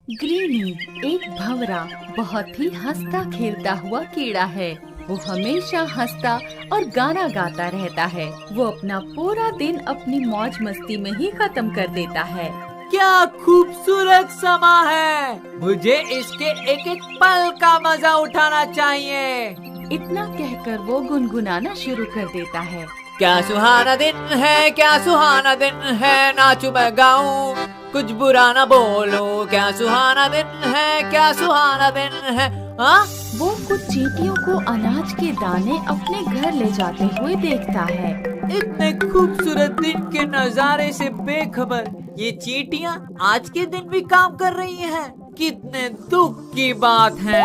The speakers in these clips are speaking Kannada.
ग्रीनी एक भंवरा बहुत ही हंसता खेलता हुआ कीड़ा है। वो हमेशा हंसता और गाना गाता रहता है। वो अपना पूरा दिन अपनी मौज मस्ती में ही खत्म कर देता है। क्या खूबसूरत समा है, मुझे इसके एक एक पल का मजा उठाना चाहिए। इतना कहकर वो गुनगुनाना शुरू कर देता है। क्या सुहाना दिन है, क्या सुहाना दिन है, नाचूं मैं गाऊं, कुछ बुरा ना बोलो। क्या सुहाना दिन है, क्या सुहाना दिन है। हाँ, वो कुछ चींटियों को अनाज के दाने अपने घर ले जाते हुए देखता है। इतने खूबसूरत दिन के नजारे से बेखबर ये चींटियां आज के दिन भी काम कर रही हैं। कितने दुख की बात है।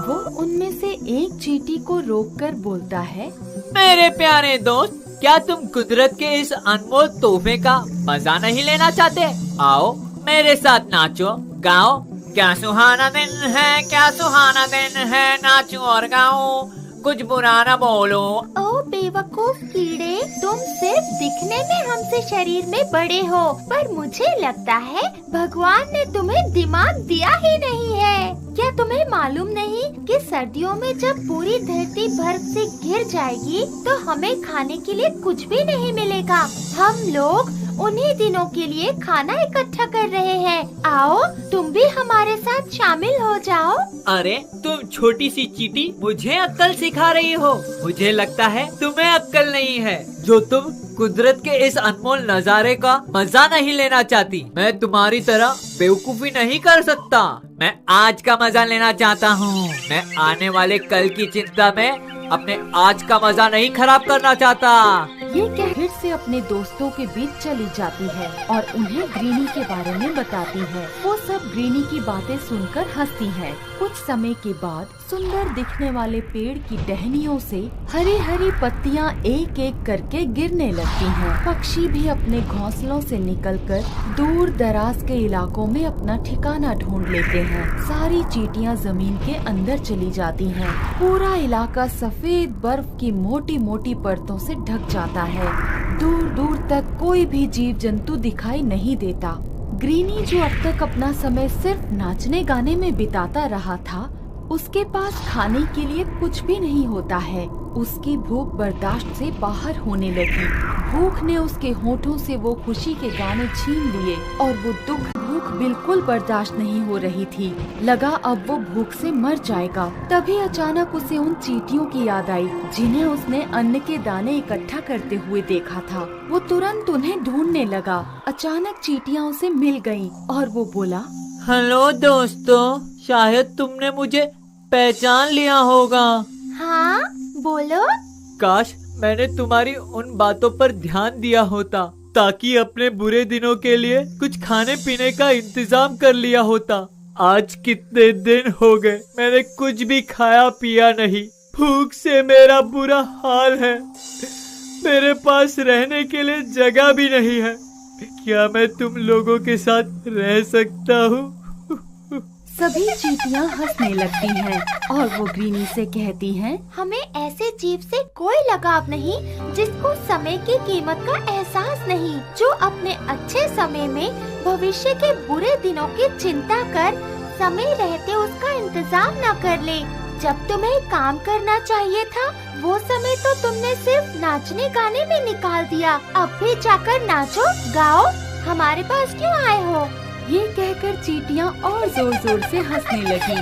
वो उनमें से एक चींटी को रोककर बोलता है, मेरे प्यारे दोस्त, क्या तुम कुदरत के इस अनमोल तोहफे का मजा नहीं लेना चाहते? आओ मेरे साथ नाचो गाओ। क्या सुहाना दिन है, क्या सुहाना दिन है, नाचूं और गाऊं, कुछ बुरा ना बोलो। ओ बेवकूफ कीड़े, तुम सिर्फ दिखने में हमसे शरीर में बड़े हो, पर मुझे लगता है भगवान ने तुम्हें दिमाग दिया ही नहीं है। क्या तुम्हें मालूम नहीं कि सर्दियों में जब पूरी धरती बर्फ से घिर जाएगी तो हमें खाने के लिए कुछ भी नहीं मिलेगा। हम लोग उन्हीं दिनों के लिए खाना इकट्ठा कर रहे हैं। आओ तुम भी हमारे साथ शामिल हो जाओ। अरे तुम छोटी सी चींटी मुझे अक्ल सिखा रही हो। मुझे लगता है तुम्हें अक्ल नहीं है जो तुम कुदरत के इस अनमोल नजारे का मजा नहीं लेना चाहती। मैं तुम्हारी तरह बेवकूफी नहीं कर सकता। मैं आज का मजा लेना चाहता हूँ। मैं आने वाले कल की चिंता में अपने आज का मजा नहीं खराब करना चाहता। ये कह फिर से अपने दोस्तों के बीच चली जाती है और उन्हें ग्रीनी के बारे में बताती है। वो सब ग्रीनी की बातें सुनकर हंसती हैं। कुछ समय के बाद सुंदर दिखने वाले पेड़ की टहनियों से हरी हरी पत्तियां एक एक करके गिरने लगती हैं। पक्षी भी अपने घोंसलों से निकलकर दूर दराज के इलाकों में अपना ठिकाना ढूंढ लेते हैं। सारी चींटियां जमीन के अंदर चली जाती हैं। पूरा इलाका सफेद बर्फ की मोटी मोटी परतों से ढक जाता है। दूर दूर तक कोई भी जीव जंतु दिखाई नहीं देता। ग्रीनी जो अब तक अपना समय सिर्फ नाचने गाने में बिताता रहा था, उसके पास खाने के लिए कुछ भी नहीं होता है। उसकी भूख बर्दाश्त से बाहर होने लगी। भूख ने उसके होठों से वो खुशी के गाने छीन लिए और वो भूख बिल्कुल बर्दाश्त नहीं हो रही थी। लगा अब वो भूख से मर जाएगा। तभी अचानक उसे उन चींटियों की याद आई जिन्हें उसने अन्न के दाने इकट्ठा करते हुए देखा था। वो तुरंत उन्हें ढूंढने लगा। अचानक चींटियां उसे मिल गईं और वो बोला, हेलो दोस्तों, शायद तुमने मुझे पहचान लिया होगा। हाँ बोलो। काश मैंने तुम्हारी उन बातों पर ध्यान दिया होता ताकि अपने बुरे दिनों के लिए कुछ खाने पीने का इंतजाम कर लिया होता। आज कितने दिन हो गए मैंने कुछ भी खाया पिया नहीं। भूख से मेरा बुरा हाल है। मेरे पास रहने के लिए जगह भी नहीं है। क्या मैं तुम लोगों के साथ रह सकता हूँ? सभी चींटियां हंसने लगती हैं और वो ग्रीनी से कहती हैं, हमें ऐसे जीव से कोई लगाव नहीं जिसको समय की कीमत का एहसास नहीं, जो अपने अच्छे समय में भविष्य के बुरे दिनों की चिंता कर समय रहते उसका इंतजाम न कर ले। जब तुम्हें काम करना चाहिए था वो समय तो तुमने सिर्फ नाचने गाने में निकाल दिया। अब भी जाकर नाचो गाओ, हमारे पास क्यों आए हो? ये कहकर चींटियां और जोर जोर से हंसने लगी।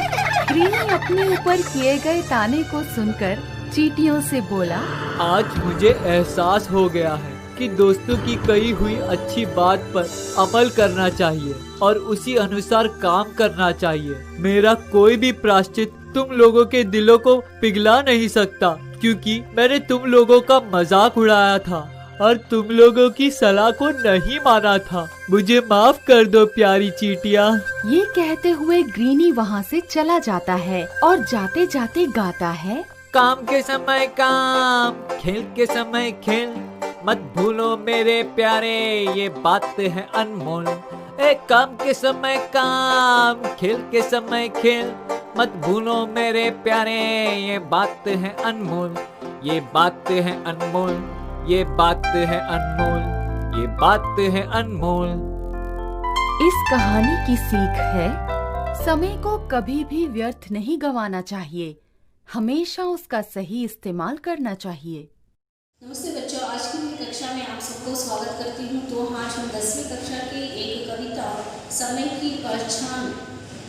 ग्रीनी अपने ऊपर किए गए ताने को सुनकर चींटियों से बोला, आज मुझे एहसास हो गया है कि दोस्तों की कही हुई अच्छी बात पर अमल करना चाहिए और उसी अनुसार काम करना चाहिए। मेरा कोई भी प्रायश्चित तुम लोगों के दिलों को पिघला नहीं सकता, क्योंकि मैंने तुम लोगों का मजाक उड़ाया था और तुम लोगों की सलाह को नहीं माना था। मुझे माफ कर दो प्यारी चींटियां। ये कहते हुए ग्रीनी वहाँ से चला जाता है और जाते जाते गाता है, काम के समय काम, खेल के समय खेल, मत भूलो मेरे प्यारे ये बात है अनमोल। काम के समय काम, खेल के समय खेल, मत भूलो मेरे प्यारे ये बात है अनमोल। ये बात है अनमोल, ये बात है अनमोल, ये बात है अनमोल। इस कहानी की सीख है, समय को कभी भी व्यर्थ नहीं गंवाना चाहिए, हमेशा उसका सही इस्तेमाल करना चाहिए। नमस्ते बच्चों, आज की मेरी कक्षा में आप सबको स्वागत करती हूँ। तो आज हम 10वीं कक्षा की एक कविता समय की पहचान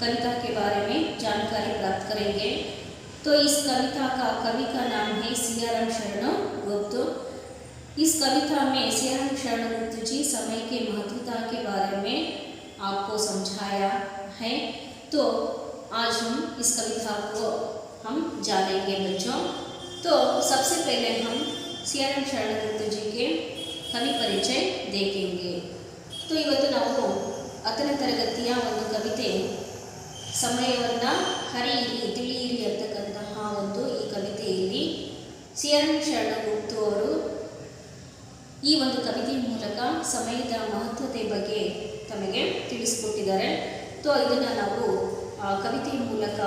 कविता के बारे में जानकारी प्राप्त करेंगे। तो इस कविता का कवि का नाम है सियाराम शरण गुप्त। इस कविता में सियाराम शरण गुप्त जी समय के महत्वता के बारे में आपको समझाया है। तो आज हम इस कविता को हम जानेंगे बच्चों। तो सबसे पहले हम ಸಿಯಾರಾಮ್ ಶರಣ ಗುಪ್ತ ಜಿಗೆ ಕವಿ ಪರಿಚಯ ದೇखेंगे। तो ಇವತ್ತು ನಾವು 10ನೇ ತರಗತಿಯ ಒಂದು ಕವಿತೆ ಸಮಯವನ್ನು ಹರಿಯಿರಿ ತಿಳಿಯಿರಿ ಅಂತಕ್ಕಂತಹ ಒಂದು ಈ ಕವಿತೆಯಲ್ಲಿ ಸಿಯಾರಾಮ್ ಶರಣ ಗುಪ್ತ ಅವರು ಈ ಒಂದು ಕವಿತೆಯ ಮೂಲಕ ಸಮಯದ ಮಹತ್ವತೆ ಬಗ್ಗೆ ತಮಗೆ ತಿಳಿಸಿಕೊಟ್ಟಿದ್ದಾರೆ। तो ಇದನ್ನು ನಾವು ಕವಿತೆಯ ಮೂಲಕ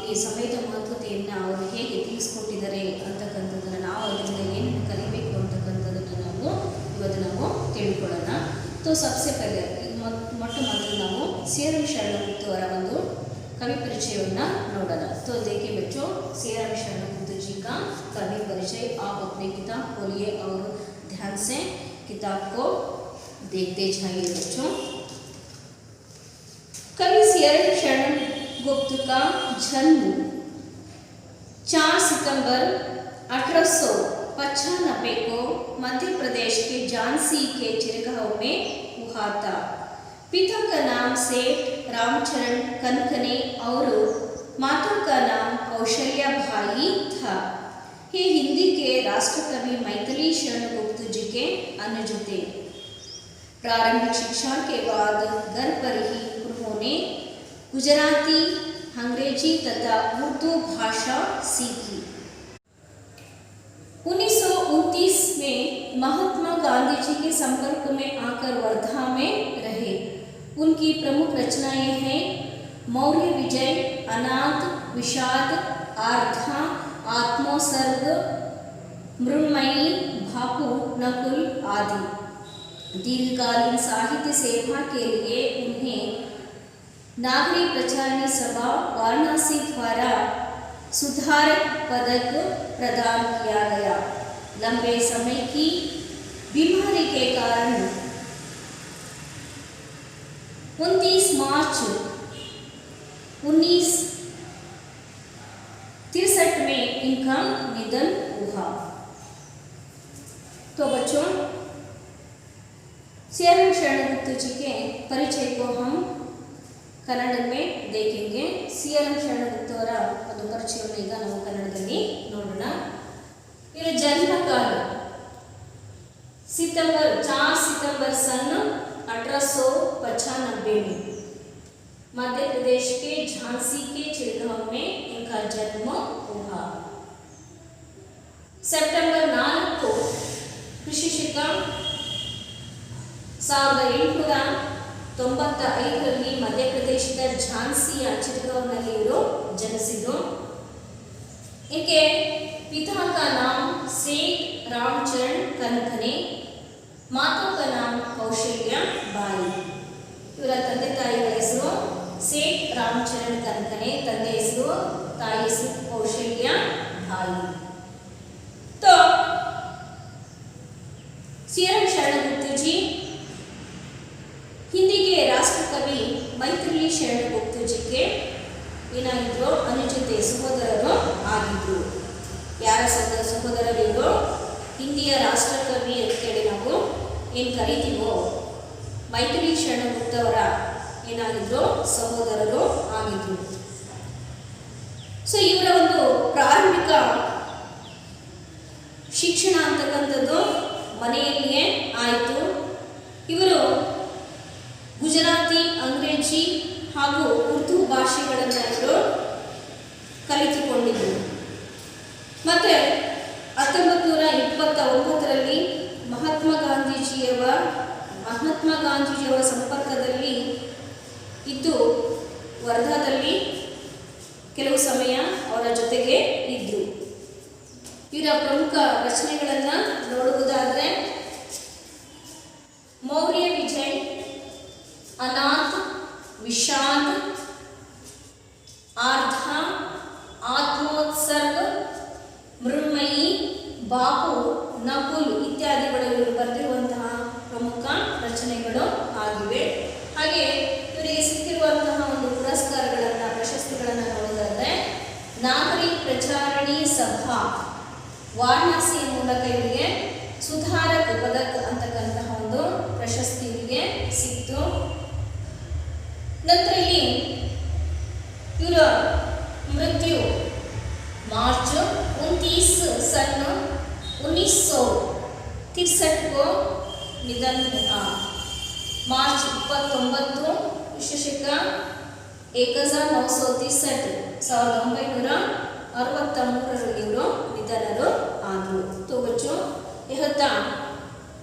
ಈ ಸಮಯದ ಮಹತ್ವತೆಯನ್ನು ಅವರು ಹೇಗೆ ತಿಳಿಸ್ಕೊಟ್ಟಿದ್ದಾರೆ ಅಂತಕ್ಕಂಥದ್ದನ್ನು ನಾವು ಅದರಿಂದ ಏನೇನು ಕಲಿಬೇಕು ಅಂತಕ್ಕಂಥದ್ದನ್ನು ನಾವು ಇವತ್ತು ನಾವು ತಿಳ್ಕೊಳ್ಳೋಣ। तो सबसे पहले ಮೊಟ್ಟ ಮೊದಲು ನಾವು ಸಿಯಾರಾಮ್ ಶರಣ ಗುಪ್ತ ಅವರ ಒಂದು कवि परिचयವನ್ನು ನೋಡೋಣ। तो देखिए बच्चों, सियाराम शरण गुप्त जी का कवि परिचय आप अपने किताब खोलिए और ध्यान से किताब को देखते जाइए बच्चों। कवि सियाराम शरण गुप्त का जन्म 4 सितंबर 1895 को मध्य प्रदेश के झांसी के चिरगांव में हुआ था। पिता का नाम सेठ रामचरण कनकने और माता का नाम कौशल्या भाई था। ये हिंदी के राष्ट्रकवि मैथिली शरण गुप्त जी के अनुज थे। प्रारंभिक शिक्षा के बाद घर पर ही उन्होंने गुजराती, अंग्रेजी तथा उर्दू भाषा सीखी। 1929 में महात्मा गांधी जी के संपर्क में आकर वर्धा में रहे। उनकी प्रमुख रचनाएं हैं मौर्य विजय, अनाथ, विषाद, आर्द्रा, आत्मोत्सर्ग, मृण्मयी, भापू, नकुल आदि। दीर्घकालीन साहित्य सेवा के लिए उन्हें नागरिक प्रचारणी सभा वाराणसी द्वारा सुधारक पदक प्रदान किया गया। लंबे समय की बीमारी के कारण 29 मार्च 1963 में इनका निधन हुआ। तो बच्चों, सियाराम शरण गुप्त जी के परिचय को हम ಕನ್ನಡ में देखेंगे। ಸಿಯಾರಾಮ್ ಶರಣ ಗುಪ್ತ ಅವರ ಒಂದು ಪರಿಚಯವನ್ನು ಈಗ ನಾವು ಕನ್ನಡದಲ್ಲಿ ನೋಡೋಣ। ಇವರ ಜನ್ಮಕಾಲ 4 सितंबर सन 1895 में मध्य प्रदेश के झांसी के चिरगांव में इनका जन्म हुआ। सितंबर 4 को कृषि शिका 1895 ಮಧ್ಯಪ್ರದೇಶದ ಝಾನ್ಸಿಯ ಚಿರಗಾಂವ್ನಲ್ಲಿ ಇವರು ಜನಿಸಿದರು। इनके पिता का नाम सेठ रामचरण कनकने, माता का नाम कौशल्या बाई। ಇವರ ತಂದೆ ತಾಯಿಯ ಹೆಸರು ಸೇಠ್ ರಾಮಚರಣ್ ಕನಕನೆ, ತಂದೆ ಹೆಸರು ತಾಯಿ ಹೆಸರು ಕೌಶಲ್ಯ ಬಾಯಿ। तो सियाराम शरण गुप्त जी हिंदी के राष्ट्रकवि मैथिली शरण गुप्त जी के ಏನಾಗಿದ್ರು ಅನುಜತೆ ಸಹೋದರರು ಆಗಿದ್ರು। ಯಾರ ಸಹೋದರರು ಇವರು? ಹಿಂದಿಯ ರಾಷ್ಟ್ರಕವಿ ಅಂತೇಳಿ ನಾವು ಏನು ಕರಿತೀವೋ ಮೈಥಿಲಿ ಶರಣ ಗುಪ್ತ ಅವರ ಏನಾಗಿದ್ರು ಸಹೋದರರು ಆಗಿದ್ರು। ಸೊ ಇವರ ಒಂದು ಪ್ರಾರಂಭಿಕ ಶಿಕ್ಷಣ ಅಂತಕ್ಕಂಥದ್ದು ಮನೆಯಲ್ಲಿಯೇ ಆಯಿತು। ಇವರು ಗುಜರಾತಿ, ಅಂಗ್ರೇಜಿ ಹಾಗೂ ಉರ್ದು ಭಾಷೆಗಳನ್ನು ಇವರು ಕಲಿತುಕೊಂಡಿದ್ದರು। ಮತ್ತು 1929ರಲ್ಲಿ ಮಹಾತ್ಮ ಗಾಂಧೀಜಿಯವರ ಸಂಪರ್ಕದಲ್ಲಿ ಇದ್ದು ವರ್ಧಾದಲ್ಲಿ ಕೆಲವು ಸಮಯ ಅವರ ಜೊತೆಗೆ ಇದ್ದರು। ಇವರ ಪ್ರಮುಖ ರಚನೆಗಳನ್ನು ನೋಡುವುದಾದರೆ ಮೌರ್ಯ ವಿಜಯ್, ಅನಾಥ್, ವಿಷಾದ್, ಸಭಾ ವಾರಣಾಸಿ ಮೂಲಕ ಇವರಿಗೆ ಸುಧಾರಕ ಪದಕ ಅಂತಕ್ಕಂತಹ ಒಂದು ಪ್ರಶಸ್ತಿ ಇವರಿಗೆ ಸಿಕ್ತು. ನಂತರ ಇಲ್ಲಿ ಇವರ ಮೃತ್ಯು मार्च 29 सन 1963 को निधन हुआ. मार्च 29 विशेषक 1963 1963 इವರು निधनರು आदरू. तो बच्चों यह था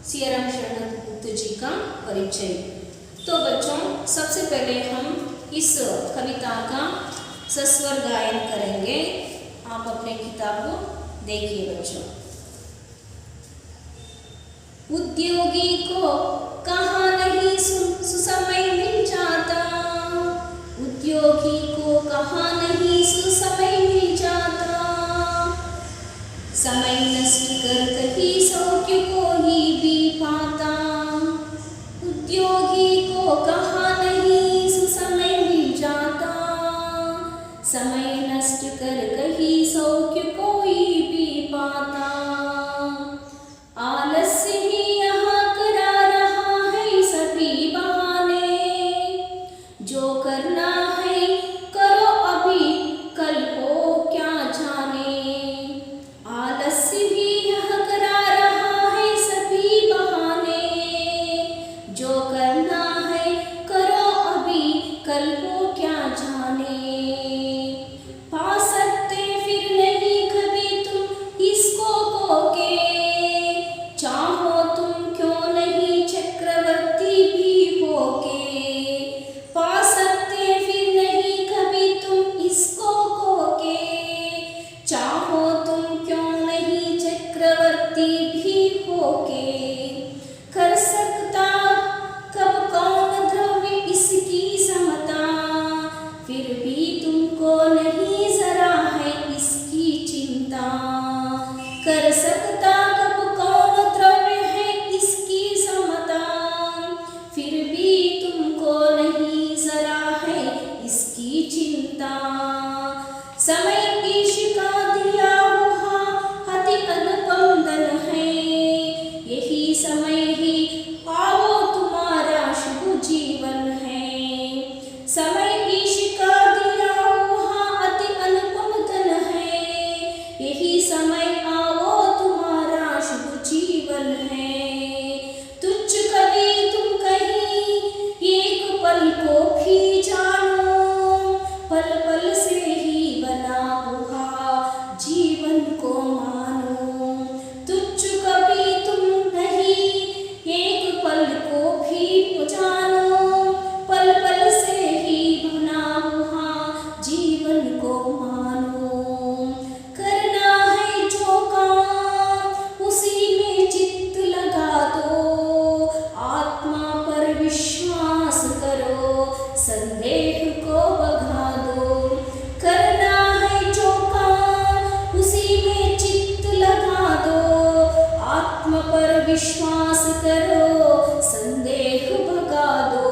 सियाराम शरणगुप्त जी का परिचय. तो बच्चों सबसे पहले हम इस कविता का सस्वर गायन करेंगे. आप अपने किताब को देखिए बच्चों. उद्योगी को कहाँ नहीं सुसमय मिल जाता, उद्योगी को कहाँ नहीं सुसमय मिल जाता, समय नष्ट कर कहीं सौख्य को ही भी पाता, उद्योगी को कहाँ नहीं सुसमय मिल जाता, समय नष्ट कर कहीं सौख्य कोई भी पाता, आलस्य ही यहाँ करा रहा है सभी बहाने, जो करना है करो अभी कल हो क्या जाने, आलस्य भी यहाँ करा रहा है सभी बहाने, जो करना है करो अभी कल हो क्या जाने, पा सकते फिर नहीं कभी तुम इसको खोके, चाहो तुम क्यों नहीं चक्रवर्ती भी होके, पा सकते फिर नहीं कभी तुम इसको खोके, चाहो तुम क्यों नहीं चक्रवर्ती भी होके, कर सकता कब कौन द्रव्य इसकी समता, फिर भी तुमको नहीं जरा है इसकी चिंता, कर सकता कब कौन द्रव्य है इसकी समता, फिर भी तुमको नहीं जरा है इसकी चिंता, समय ईश का दिया हुआ अति अनुपम धन है, यही समय ही आओ तुम्हारा शुभ जीवन है, समय ईश का दिया हुआ अति अनुपम धन है, यही समय आओ तुम्हारा शुभ जीवन है, तुच्छ कभी तुम कहीं एक पल को भी जानो, पल पल से ही बना हुआ जीवन को मानो, तुच्छ कभी तुम नहीं एक पल को भी जानो, पल पल से ही बना हुआ जीवन को मानो, करना है जो काम उसी में चित्त लगा दो, आत्मा पर विश्वास करो संदेह को भगा दो, करना है जो काम उसी में चित्त लगा दो, आत्मा पर विश्वास करो संदेह भगा दो,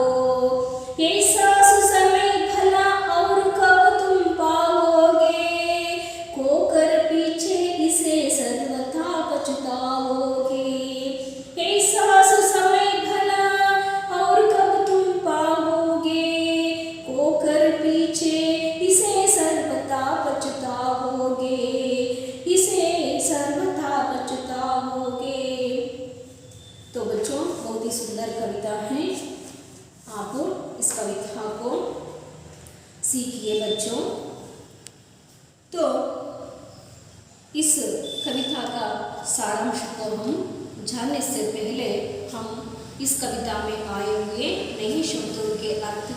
ऐसा सुसमय भला और कब तुम पाओगे, खोकर पीछे इसे सर्वथा पछताओगे, ऐसा सुसमय भला और कब तुम पाओगे, खोकर पीछे इसे सर्वथा पछताओगे, इसे सर्वथा पछताओगे. तो बच्चों बहुत ही सुंदर कविता है. आप इस कविता को सीखिए बच्चों. तो इस कविता का सारांश को हम जानने से पहले हम इस कविता में आए हुए नए शब्दों के अर्थ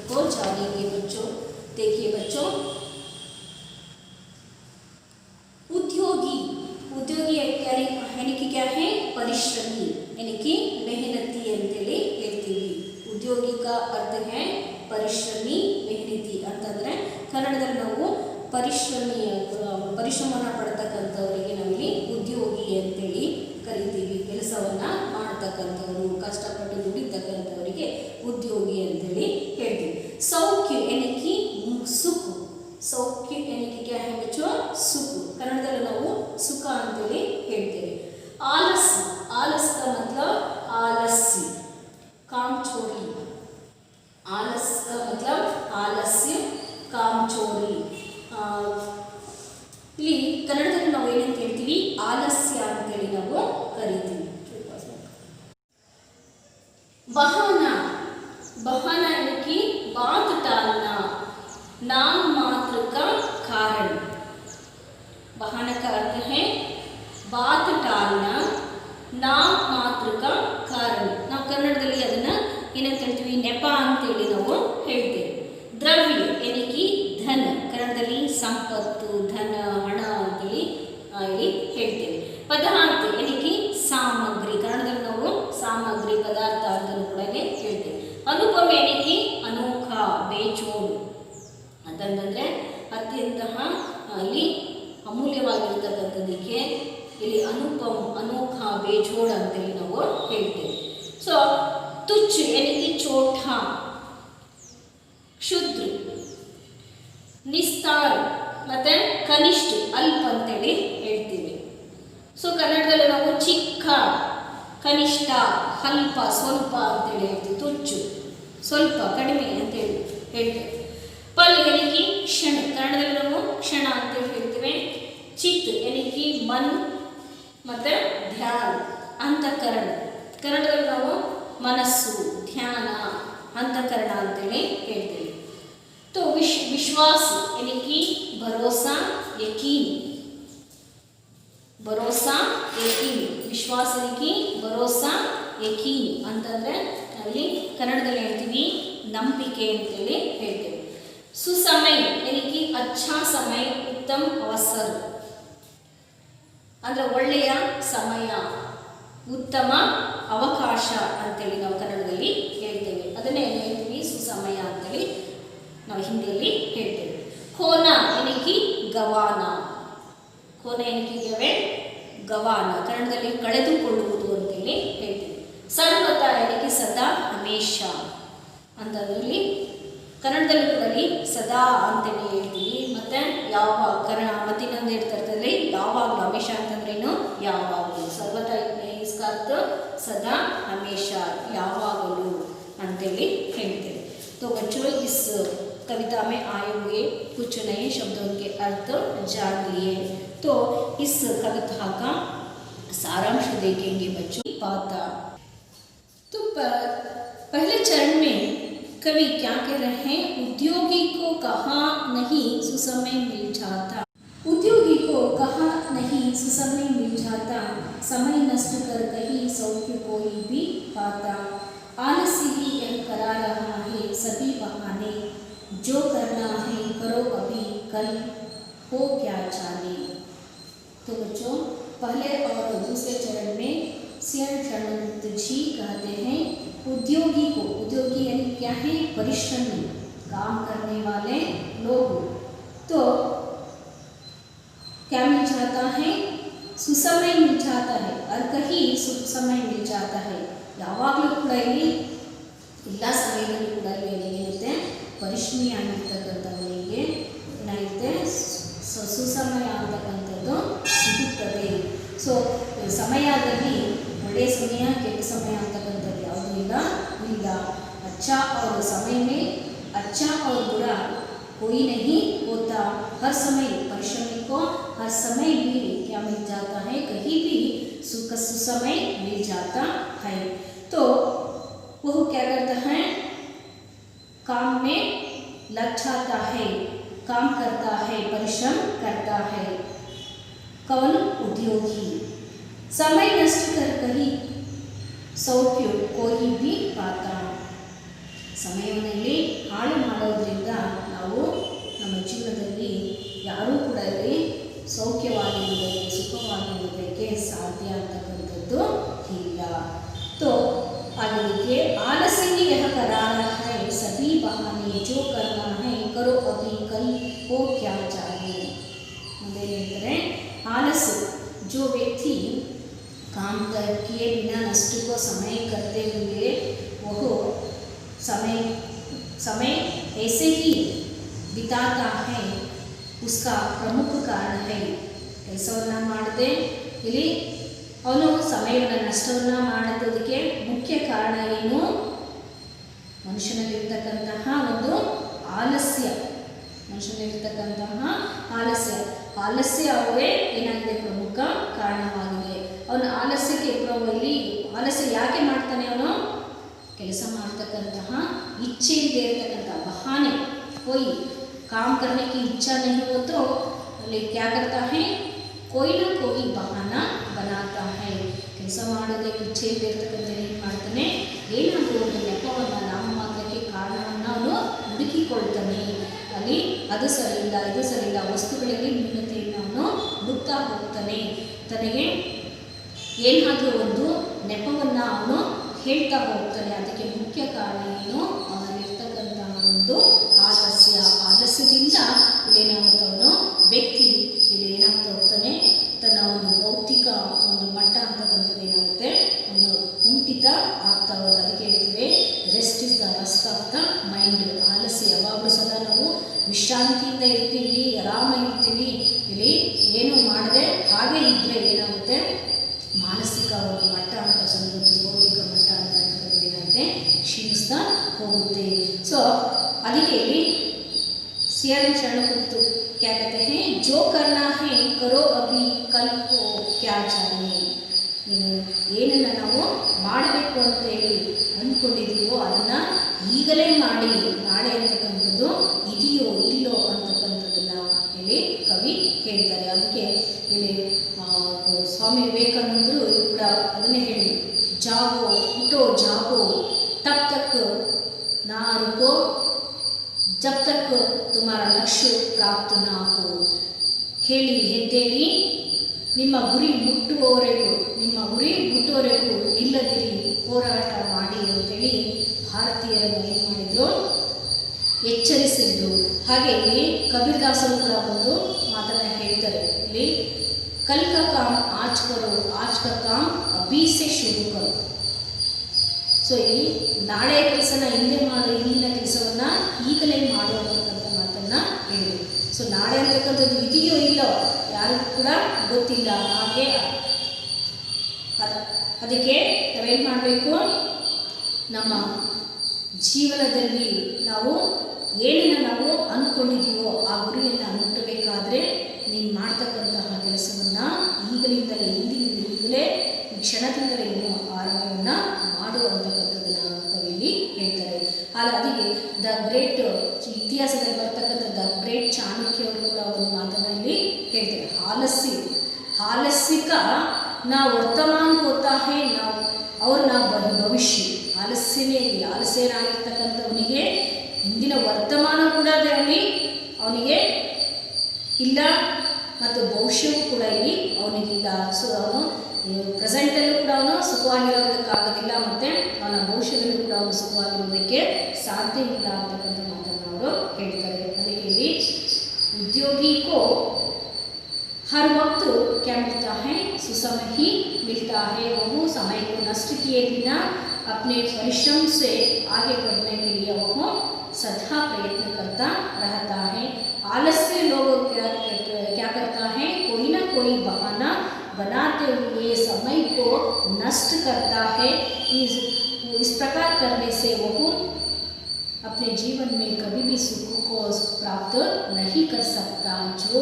को जानेंगे बच्चों. देखिए बच्चों, उद्योगी, उद्योगी यानी कि क्या है, परिश्रमी यानी कि मेहनती ಅಂತೇಳಿ ಹೇಳ್ತೀವಿ. ಉದ್ಯೋಗಿ का अर्थ है ಪರಿಶ್ರಮಿ, मेहनती ಅಂತಂದ್ರೆ ಕನ್ನಡದಲ್ಲಿ ನಾವು ಪರಿಶ್ರಮವನ್ನು ಪಡ್ತಕ್ಕಂಥವರಿಗೆ ನಾವಿಲ್ಲಿ ಉದ್ಯೋಗಿ ಅಂತೇಳಿ ಕರಿತೀವಿ. ಕೆಲಸವನ್ನ ಮಾಡ್ತಕ್ಕಂಥವ್ರು, ಕಷ್ಟಪಟ್ಟು ದುಡಿತಕ್ಕಂಥವರಿಗೆ ಉದ್ಯೋಗಿ ಅಂತೇಳಿ ಹೇಳ್ತೀವಿ. सौख्य यानी कि सुख, सौख्य यानी कि क्या है बच्चों, सुख. कन्नड़ ಕಾಮಚೋರಿ. ಇಲ್ಲಿ ಕನ್ನಡದಲ್ಲಿ ನಾವು ಏನಂತ ಹೇಳ್ತೀವಿ, ಆಲಸ್ಯ ಅಂತೇಳಿ ನಾವು ಕರಿತೀವಿ. बहाना, बहाना यानी कि बात टालना, नाम मात्र का कारण. बहाना का अर्थ है बात टालना, नाम मात्र का कारण. ನಾವು ಕನ್ನಡದಲ್ಲಿ ಅದನ್ನ ಏನಂತ ಹೇಳ್ತೀವಿ, ನೆಪ ಅಂತೇಳಿ ನಾವು ಹೇಳ್ತೇವೆ. ದ್ರವ್ಯ यानी कि ಧನ, ಕನ್ನಡದಲ್ಲಿ ಸಂಪತ್ತು, ಧನ, ಹಣ ಅಂತೇಳಿ ಇಲ್ಲಿ ಹೇಳ್ತೇವೆ. ಪದಾರ್ಥ यानी कि ಸಾಮಗ್ರಿ, ಕನ್ನಡದಲ್ಲಿ ನಾವು ಸಾಮಗ್ರಿ, ಪದಾರ್ಥ ಅಂತಲೂ ಕೂಡ ಹೇಳ್ತೇವೆ. ಅನುಪಮ यानी कि ಅನೋಖ, ಬೇಜೋಡು ಅಂತಂದ್ರೆ ಅತ್ಯಂತ ಇಲ್ಲಿ ಅಮೂಲ್ಯವಾಗಿರ್ತಕ್ಕಂಥದ್ದಕ್ಕೆ ಇಲ್ಲಿ ಅನುಪಮ್, ಅನೋಖ, ಬೇಜೋಡ್ ಅಂತೇಳಿ ನಾವು ಹೇಳ್ತೇವೆ. ಸೊ ತುಚ್ಛ यानी कि ಚೋಟ, ಕ್ಷುದ್ರ, ನಿಸ್ತಾರ ಮತ್ತೆ ಕನಿಷ್ಠ, ಅಲ್ಪ ಅಂತೇಳಿ ಹೇಳ್ತೀವಿ. ಸೊ ಕನ್ನಡದಲ್ಲಿ ನಾವು ಚಿಕ್ಕ, ಕನಿಷ್ಠ, ಅಲ್ಪ, ಸ್ವಲ್ಪ ಅಂತೇಳಿ ಹೇಳ್ತೀವಿ. ತುಚ್ಚು, ಸ್ವಲ್ಪ, ಕಡಿಮೆ ಅಂತೇಳಿ ಹೇಳ್ತೇವೆ. ಪಲ್ यानी कि ಕ್ಷಣ, ಕನ್ನಡದಲ್ಲಿ ನಾವು ಕ್ಷಣ ಅಂತೇಳಿ ಹೇಳ್ತೇವೆ. ಚಿತ್ यानी कि ಮನ್ ಮತ್ತು ಧ್ಯಾನ, ಅಂತಃಕರಣ, ಕನ್ನಡದಲ್ಲಿ ನಾವು ಮನಸ್ಸು, ಧ್ಯಾನ, ಅಂತಃಕರಣ ಅಂತೇಳಿ ಹೇಳ್ತೇವೆ. तो विश्वास यानी कि भरोसा, यकीन, भरोसा, यकीन, विश्वास यानी कि भरोसा, यकीन ಅಂತಂದ್ರೆ ಅಲ್ಲಿ ಕನ್ನಡದಲ್ಲಿ ಹೇಳ್ತೀವಿ ನಂಬಿಕೆ ಅಂತೇಳಿ ಹೇಳ್ತೇವೆ. ಸುಸಮಯ यानी कि अच्छा समय, उत्तम अवसर ಅಂದ್ರೆ ಒಳ್ಳೆಯ ಸಮಯ, ಉತ್ತಮ ಅವಕಾಶ ಅಂತೇಳಿ ನಾವು ಕನ್ನಡದಲ್ಲಿ ಹೇಳ್ತೇವೆ. ಅದನ್ನೇ ಹೇಳ್ತೀವಿ ಸುಸಮಯ ಅಂತೇಳಿ ನಾವು ಹಿಂದಿಯಲ್ಲಿ ಹೇಳ್ತೇವೆ. ಖೋನ यानी कि ಗವಾನ, ಖೋನ यानी कि ಗವಾನ, ಕನ್ನಡದಲ್ಲಿ ಕಳೆದುಕೊಳ್ಳುವುದು ಅಂತೇಳಿ ಹೇಳ್ತೇವೆ. ಸರ್ವತ यानी कि ಸದಾ, ಹಮೇಶ ಅಂತಂದ್ರಲ್ಲಿ ಕನ್ನಡದಲ್ಲಿ ಕೂಡ ಸದಾ ಅಂತೇಳಿ ಹೇಳ್ತೀವಿ. ಮತ್ತೆ ಯಾವಾಗ, ಮತ್ತೆ ಇನ್ನೊಂದು ಇರ್ತದೆ ಯಾವಾಗಲೂ, ಹಮೇಶ ಅಂತಂದ್ರೇನು ಯಾವಾಗಲೂ. ಸರ್ವತ इसका अर्थ सदा, हमेशा, यावागलू अंतेली ಹೇಳ್ತೇವೆ. तो बच्चों इस कविता में आए हुए कुछ नए शब्दों के अर्थ जान लिए. तो इस कविता का सारांश देखेंगे बच्चों. पाता, तो पहले चरण में कवि क्या कह रहे हैं, उद्योगी को कहाँ नहीं सुसमय मिल जाता, उद्योगी को कहाँ नहीं सुसमय मिल जाता, समय नष्ट कर कहीं सौख्य कोई भी पाता, आलसी ही यह करा रहा है सभी बहाने, जो करना है करो अभी कल हो क्या जाने. तो बच्चों पहले और दूसरे चरण में सियन शरणत जी कहते हैं उद्योगी को, उद्योगी यानी क्या है, परिश्रमी, काम करने वाले लोग, तो क्या मिल जाता है, सुसमय मिल जाता है, और कहीं सुसमय मिल जाता है. ಯಾವಾಗಲೂ ಕೂಡ ಇಲ್ಲಿ ಎಲ್ಲ ಸಮಯದಲ್ಲೂ ಕೂಡ ಏನಿರುತ್ತೆ, ಪರಿಶ್ರಮಿಯಾಗಿರ್ತಕ್ಕಂಥವನಿಗೆ ಏನಾಗುತ್ತೆ, ಸುಸಮಯ ಅಂತಕ್ಕಂಥದ್ದು ಸಿಗುತ್ತದೆ. ಸೊ ಸಮಯದಲ್ಲಿ ಒಳ್ಳೆಯ ಸಮಯ, ಕೆಟ್ಟ ಸಮಯ ಅಂತಕ್ಕಂಥದ್ದು ಯಾವುದೂ ಇಲ್ಲ. अच्छा और समय में अच्छा और बुरा कोई नहीं होता. हर समय परिश्रमी को हर समय भी क्या मिल जाता है, कहीं भी सुख सुसमय मिल जाता है. तो वह क्या करता है, काम में लग जाता है, काम करता है, परिश्रम करता है. कौन, उद्योगी. समय नष्ट कर कहीं सौख्य कोई भी पाता. ಸಮಯದಲ್ಲಿ ಹಾಳು ಮಾಡೋದ್ರಿಂದ ನಾವು ನಮ್ಮ ಜೀವನದಲ್ಲಿ ಯಾರೂ ಕೂಡ ಸೌಖ್ಯವಾಗಿರುವುದಕ್ಕೆ, ಸುಖವಾಗಿರುವುದಕ್ಕೆ ಸಾಧ್ಯ ಅಂತಕ್ಕಂಥದ್ದು ಇಲ್ಲ. तो आगे देखिए, आलस्य ही यह करारा है सभी बहाने, जो करना है करो अभी कल हो क्या चाहिए. ಮುಂದೆ ಹೇಳ್ತಾರೆ, आलस्य, जो व्यक्ति काम किए बिना नष्ट को समय करते हुए वह समय ऐसे ही बिताता है, उसका प्रमुख कारण है. ಕೆಲಸವನ್ನು ಮಾಡದೆ ಇಲ್ಲಿ ಅವನು ಸಮಯವನ್ನು ನಷ್ಟವನ್ನು ಮಾಡೋದಕ್ಕೆ ಮುಖ್ಯ ಕಾರಣ ಏನು, ಮನುಷ್ಯನಲ್ಲಿರ್ತಕ್ಕಂತಹ ಒಂದು ಆಲಸ್ಯ, ಮನುಷ್ಯನಲ್ಲಿರ್ತಕ್ಕಂತಹ ಆಲಸ್ಯ ಅವರೇ ಏನಾಗಿದೆ ಪ್ರಮುಖ ಕಾರಣವಾಗಿದೆ. ಅವನು ಆಲಸ್ಯಕ್ಕೆ ಇಲ್ಲಿ ಆಲಸ್ಯ ಯಾಕೆ ಮಾಡ್ತಾನೆ? ಅವನು ಕೆಲಸ ಮಾಡ್ತಕ್ಕಂತಹ ಇಚ್ಛೆ ಇಲ್ಲದೆ ಇರತಕ್ಕಂಥ बहाने, कोई काम करने की इच्छा नहीं हो तो क्या करता है, कोई ना कोई बहाना बनाता है. ಕೆಲಸ ಮಾಡೋದಕ್ಕೆ ಇಚ್ಛೆ ಇಲ್ಲದೆ ಇರತಕ್ಕಂಥ ಏನು ಮಾಡ್ತಾನೆ, ಏನಾದರೂ ಒಂದು ನೆಪವನ್ನು ನಾಮಮಾತ್ರಕ್ಕೆ ಕಾರಣವನ್ನು ಅವನು ಹುಡುಕಿಕೊಳ್ತಾನೆ. ಅಲ್ಲಿ ಅದು ಸರಿ ಇಲ್ಲ, ಇದು ಸರಿ ಇಲ್ಲ, ವಸ್ತುಗಳಲ್ಲಿ ನ್ಯೂನತೆಯನ್ನು ಅವನು ಹುಡುಕ್ತಾ ಹೋಗ್ತಾನೆ. ತನಗೆ ಏನಾದರೂ ಒಂದು ನೆಪವನ್ನು ಅವನು ಹೇಳ್ತಾ ಹೋಗ್ತಾನೆ. ಅದಕ್ಕೆ ಮುಖ್ಯ ಕಾರಣ ಏನು, ಅವನಲ್ಲಿರ್ತಕ್ಕಂತಹ ಒಂದು ಆಲಸ್ಯದಿಂದ ಇಲ್ಲೇನಾಗ್ತವನು ವ್ಯಕ್ತಿ ಇಲ್ಲಿ ಏನಾಗ್ತಾ ಹೋಗ್ತಾನೆ, ತನ್ನ ಒಂದು ಭೌತಿಕ ಒಂದು ಮಟ್ಟ ಅಂತಕ್ಕಂಥದ್ದು ಏನಾಗುತ್ತೆ ಒಂದು ಕುಂಠಿತ ಆಗ್ತಾ ಹೋಗುತ್ತೆ. ಅದಕ್ಕೆ ಹೇಳ್ತೀವಿ rest is the rust of the mind. ಆಲಸ್ಯ ಯಾವಾಗಲೂ ಸದಾ ನಾವು ವಿಶ್ರಾಂತಿಯಿಂದ ಇರ್ತೀವಿ, ಆರಾಮ ಇರ್ತೀವಿ. ಇಲ್ಲಿ ಏನು ಮಾಡದೆ ಹಾಗೆ ಇದ್ದರೆ ಏನಾಗುತ್ತೆ, ಮಾನಸಿಕ ಒಂದು ಮಟ್ಟ ಅಂತ ಸಂದರ್ಭ ಭೌತಿಕ ಮಟ್ಟ ಅಂತಕ್ಕಂಥದ್ದು ಏನಾಗುತ್ತೆ ಕ್ಷೀಣಿಸ್ತಾ ಹೋಗುತ್ತೆ. ಸೊ ಅದಕ್ಕೆ ಇಲ್ಲಿ ಸಿಯಾರಾಮ್ ಶರಣ ಕುರಿತು क्या कहते हैं, जो करना है करो अभी कल को क्या जाने. ನೀನು ಏನನ್ನು ನಾವು ಮಾಡಬೇಕು ಅಂತೇಳಿ ಅಂದ್ಕೊಂಡಿದ್ದೀವೋ ಅದನ್ನು ಈಗಲೇ ಮಾಡಿ, ನಾಳೆ ಅಂತಕ್ಕಂಥದ್ದು ಇದೆಯೋ ಇಲ್ಲೋ ಅಂತಕ್ಕಂಥದ್ದನ್ನು ಇಲ್ಲಿ ಕವಿ ಹೇಳ್ತಾರೆ. ಅದಕ್ಕೆ ಇಲ್ಲಿ ಸ್ವಾಮಿ ವಿವೇಕಾನಂದರು ಕೂಡ ಅದನ್ನೇ ಹೇಳಿ, ಜಾಗೋ ಉಠೋ ಜಾಗೋ ತಬ್ ತಕ್ ನಾ ರುಕೋ ಜಬ್ ತಕ್ ತುಮಾರ ಲಕ್ಷ್ಯ ಪ್ರಾಪ್ತ ನಾ ಹೋ. ಹೇಳಿ ಎದ್ದೇಳಿ, ನಿಮ್ಮ ಗುರಿ ಮುಟ್ಟುವವರೆಗೂ ನಿಲ್ಲದಿರಿ, ಹೋರಾಟ ಮಾಡಿ ಅಂತೇಳಿ ಭಾರತೀಯರನ್ನು ಏನು ಮಾಡಿದರು, ಎಚ್ಚರಿಸಿದ್ರು. ಹಾಗೆ ಇಲ್ಲಿ ಕಬೀರ್ದಾಸರು ಕೂಡ ಒಂದು ಮಾತನ್ನು ಹೇಳ್ತಾರೆ. ಇಲ್ಲಿ ಕಲ್ ಕಾ ಕಾಮ್ ಆಜ್ ಕರೋ, ಆಜ್ ಕಾ ಕಾಮ್ ಅಭೀ ಸೆ ಶುರು ಕರೋ. ಸೊ ಇಲ್ಲಿ ನಾಳೆಯ ಕೆಲಸನ ಇಂದಿನ ಕೆಲಸವನ್ನು ಈಗಲೇ ಮಾಡುವಂತಕ್ಕಂಥ ಮಾತನ್ನು ಹೇಳಿದರು. ಸೊ ನಾಳೆ ಅಂತಕ್ಕಂಥದ್ದು ಇದೆಯೋ ಇಲ್ಲೋ ಯಾರಿಗೂ ಕೂಡ ಗೊತ್ತಿಲ್ಲ. ಹಾಗೆ ಅದಕ್ಕೆ ನಾವೇನು ಮಾಡಬೇಕು, ನಮ್ಮ ಜೀವನದಲ್ಲಿ ನಾವು ಏನನ್ನು ನಾವು ಅಂದ್ಕೊಂಡಿದ್ದೀವೋ ಆ ಗುರಿಯನ್ನು ಮುಟ್ಟಬೇಕಾದ್ರೆ ನೀನು ಮಾಡ್ತಕ್ಕಂತಹ ಕೆಲಸವನ್ನು ಈಗಲಿಂದಲೇ ಈಗಲೇ ಈ ಕ್ಷಣದಿಂದಲೇ ನೀನು ಆರಂಭವನ್ನು ಮಾಡುವಂತಕ್ಕಂಥದ್ದನ್ನು ಕವಿಯಲ್ಲಿ ಹೇಳ್ತಾರೆ. ಅದಕ್ಕೆ ದ ಗ್ರೇಟ್ ಇತಿಹಾಸದಲ್ಲಿ ಬರ್ತಕ್ಕಂಥ ದ ಗ್ರೇಟ್ ಚಾಣಕ್ಯ ಅವರು ಕೂಡ ಒಂದು ಮಾತನ್ನು ಇಲ್ಲಿ ಹೇಳ್ತಾರೆ. आलस्य का ना वर्तमान होता है ना भविष्य. ಆಲಸ್ಯವೇ ಇಲ್ಲಿ ಆಲಸ್ಯನಾಗಿರ್ತಕ್ಕಂಥವನಿಗೆ ಇಂದಿನ ವರ್ತಮಾನ ಕೂಡ ಅಲ್ಲಿ ಅವನಿಗೆ ಇಲ್ಲ ಮತ್ತು ಭವಿಷ್ಯವೂ ಕೂಡ ಇಲ್ಲಿ ಅವನಿಗಿಲ್ಲ. ಸೊ ಅವನು ಪ್ರೆಸೆಂಟಲ್ಲೂ ಕೂಡ ಅವನು ಸುಖವಾಗಿರೋದಕ್ಕಾಗೋದಿಲ್ಲ ಮತ್ತು ಅವನ ಭವಿಷ್ಯದಲ್ಲೂ ಕೂಡ ಅವನು ಸುಖವಾಗಿರೋದಕ್ಕೆ ಸಾಧ್ಯ ಇಲ್ಲ ಅಂತಕ್ಕಂಥ ಮಾತನ್ನು ಅವರು ಹೇಳ್ತಾರೆ. ಅದಕ್ಕೆ ಇಲ್ಲಿ उद्योगी को हर वक्त क्या मिलता है, सुसमय ही मिलता है. वो समय को नष्ट किए बिना अपने परिश्रम से आगे बढ़ने के लिए वो सदा प्रयत्न करता रहता है. आलस्य लोग क्या करता है, कोई ना कोई बहाना बनाते हुए समय को नष्ट करता है. इस प्रकार करने से वो अपने जीवन में कभी भी सुख को प्राप्त नहीं कर सकता. जो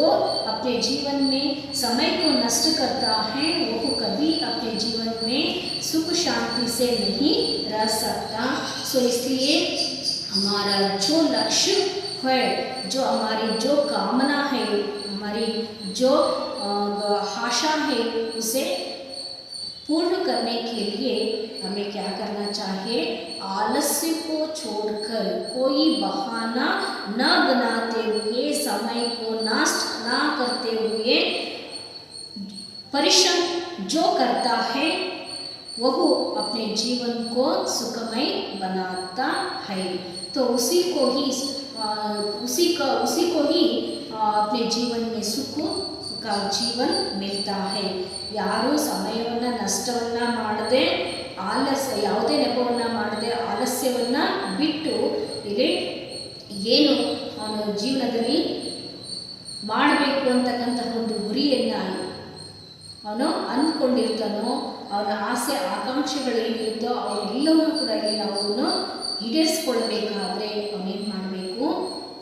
अपने जीवन में समय को नष्ट करता है वो कभी अपने जीवन में सुख शांति से नहीं रह सकता. सो इसलिए हमारा जो लक्ष्य है, जो हमारी जो कामना है, हमारी जो आशा है, उसे पूर्ण करने के लिए हमें क्या करना चाहिए, आलस्य को छोड़कर कोई बहाना न बनाते हुए, समय को नष्ट न करते हुए परिश्रम जो करता है वह अपने जीवन को सुखमय बनाता है. तो उसी को ही अपने जीवन में सुख का जीवन मिलता है. ಯಾರು ಸಮಯವನ್ನು ನಷ್ಟವನ್ನು ಮಾಡದೆ ಯಾವುದೇ ನೆಪವನ್ನು ಮಾಡದೆ ಆಲಸ್ಯವನ್ನು ಬಿಟ್ಟು ಇಲ್ಲಿ ಏನು ಅವನು ಜೀವನದಲ್ಲಿ ಮಾಡಬೇಕು ಅಂತಕ್ಕಂತಹ ಒಂದು ಗುರಿಯನ್ನು ಅವನು ಅಂದ್ಕೊಂಡಿರ್ತಾನೋ, ಅವನ ಆಸೆ ಆಕಾಂಕ್ಷೆಗಳು ಏನಿರುತ್ತೋ ಅವನ್ನೆಲ್ಲವನ್ನೂ ಕೂಡ ಇಲ್ಲಿ ನಾವು ಈಡೇರಿಸ್ಕೊಳ್ಬೇಕಾದ್ರೆ ಅವನೇನು ಮಾಡಬೇಕು,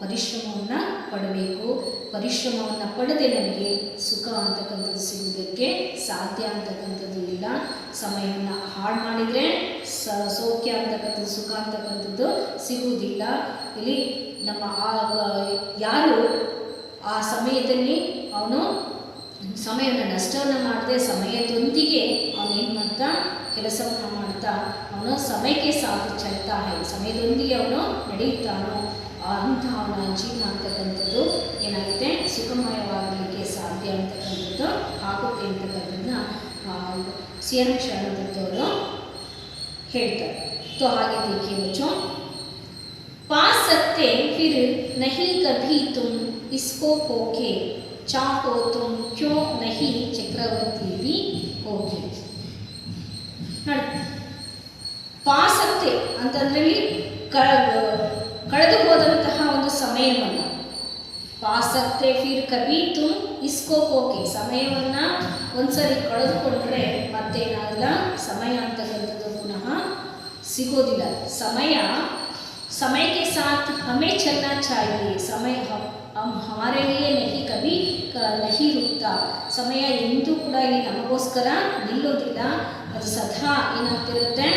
ಪರಿಶ್ರಮವನ್ನು ಪಡಬೇಕು. ಪರಿಶ್ರಮವನ್ನು ಪಡೆದೇ ನಮಗೆ ಸುಖ ಅಂತಕ್ಕಂಥದ್ದು ಸಿಗುವುದಕ್ಕೆ ಸಾಧ್ಯ ಅಂತಕ್ಕಂಥದ್ದು ಇಲ್ಲ. ಸಮಯವನ್ನು ಹಾಳು ಮಾಡಿದರೆ ಸೌಖ್ಯ ಅಂತಕ್ಕಂಥದ್ದು, ಸುಖ ಅಂತಕ್ಕಂಥದ್ದು ಸಿಗುವುದಿಲ್ಲ. ಇಲ್ಲಿ ನಮ್ಮ ಯಾರು ಆ ಸಮಯದಲ್ಲಿ ಅವನು ಸಮಯವನ್ನು ನಷ್ಟವನ್ನು ಮಾಡದೆ ಸಮಯದೊಂದಿಗೆ ಅವನೇನು ಮಾಡ್ತಾ ಕೆಲಸವನ್ನು ಮಾಡ್ತಾ ಅವನು ಸಮಯಕ್ಕೆ ಸಾಥ್ ಚಲ್ತಾ है, ಸಮಯದೊಂದಿಗೆ ಅವನು ನಡೆಯುತ್ತಾನೋ ಅಂತ ಅವನ ಜೀವನ ಅಂತಕ್ಕಂಥದ್ದು ಏನಾಗುತ್ತೆ ಸುಖಮಯವಾಗಲಿಕ್ಕೆ ಸಾಧ್ಯ ಅಂತಕ್ಕಂಥದ್ದು ಆಗುತ್ತೆ ಅಂತಕ್ಕಂಥದ್ದನ್ನ CN ಶರಣದತ್ತವರು ಹೇಳ್ತಾರೆ. तो आगे देखिए बच्चों, पा सकते फिर नहीं कभी तुम इसको होके, चाहो तुम क्यों नहीं चक्रवर्ती भी होके. ನೋಡಿ, ಪಾಸಕ್ತೆ ಅಂತಂದ್ರಲ್ಲಿ ಕಳೆದು ಹೋದಂತಹ ಒಂದು ಸಮಯವನ್ನು, ಪಾಸಕ್ತೆ ಫಿರ್ ಕಭಿ ತುಮ್ ಇಸ್ಕೋ ಹೋಕೆ, ಸಮಯವನ್ನು ಒಂದ್ಸರಿ ಕಳೆದುಕೊಂಡ್ರೆ ಮತ್ತೇನಾಗಲ್ಲ, ಸಮಯ ಅಂತಕ್ಕಂಥದ್ದು ಪುನಃ ಸಿಗೋದಿಲ್ಲ. समय के साथ हमें चलना चाहिए, समय हम हमारे लिए नहीं कभी नहीं रुकता. ಸಮಯ ಎಂದೂ ಕೂಡ ಇಲ್ಲಿ ನಮಗೋಸ್ಕರ ನಿಲ್ಲೋದಿಲ್ಲ, ಅದು ಸದಾ ಏನಾಗ್ತಿರುತ್ತೆ,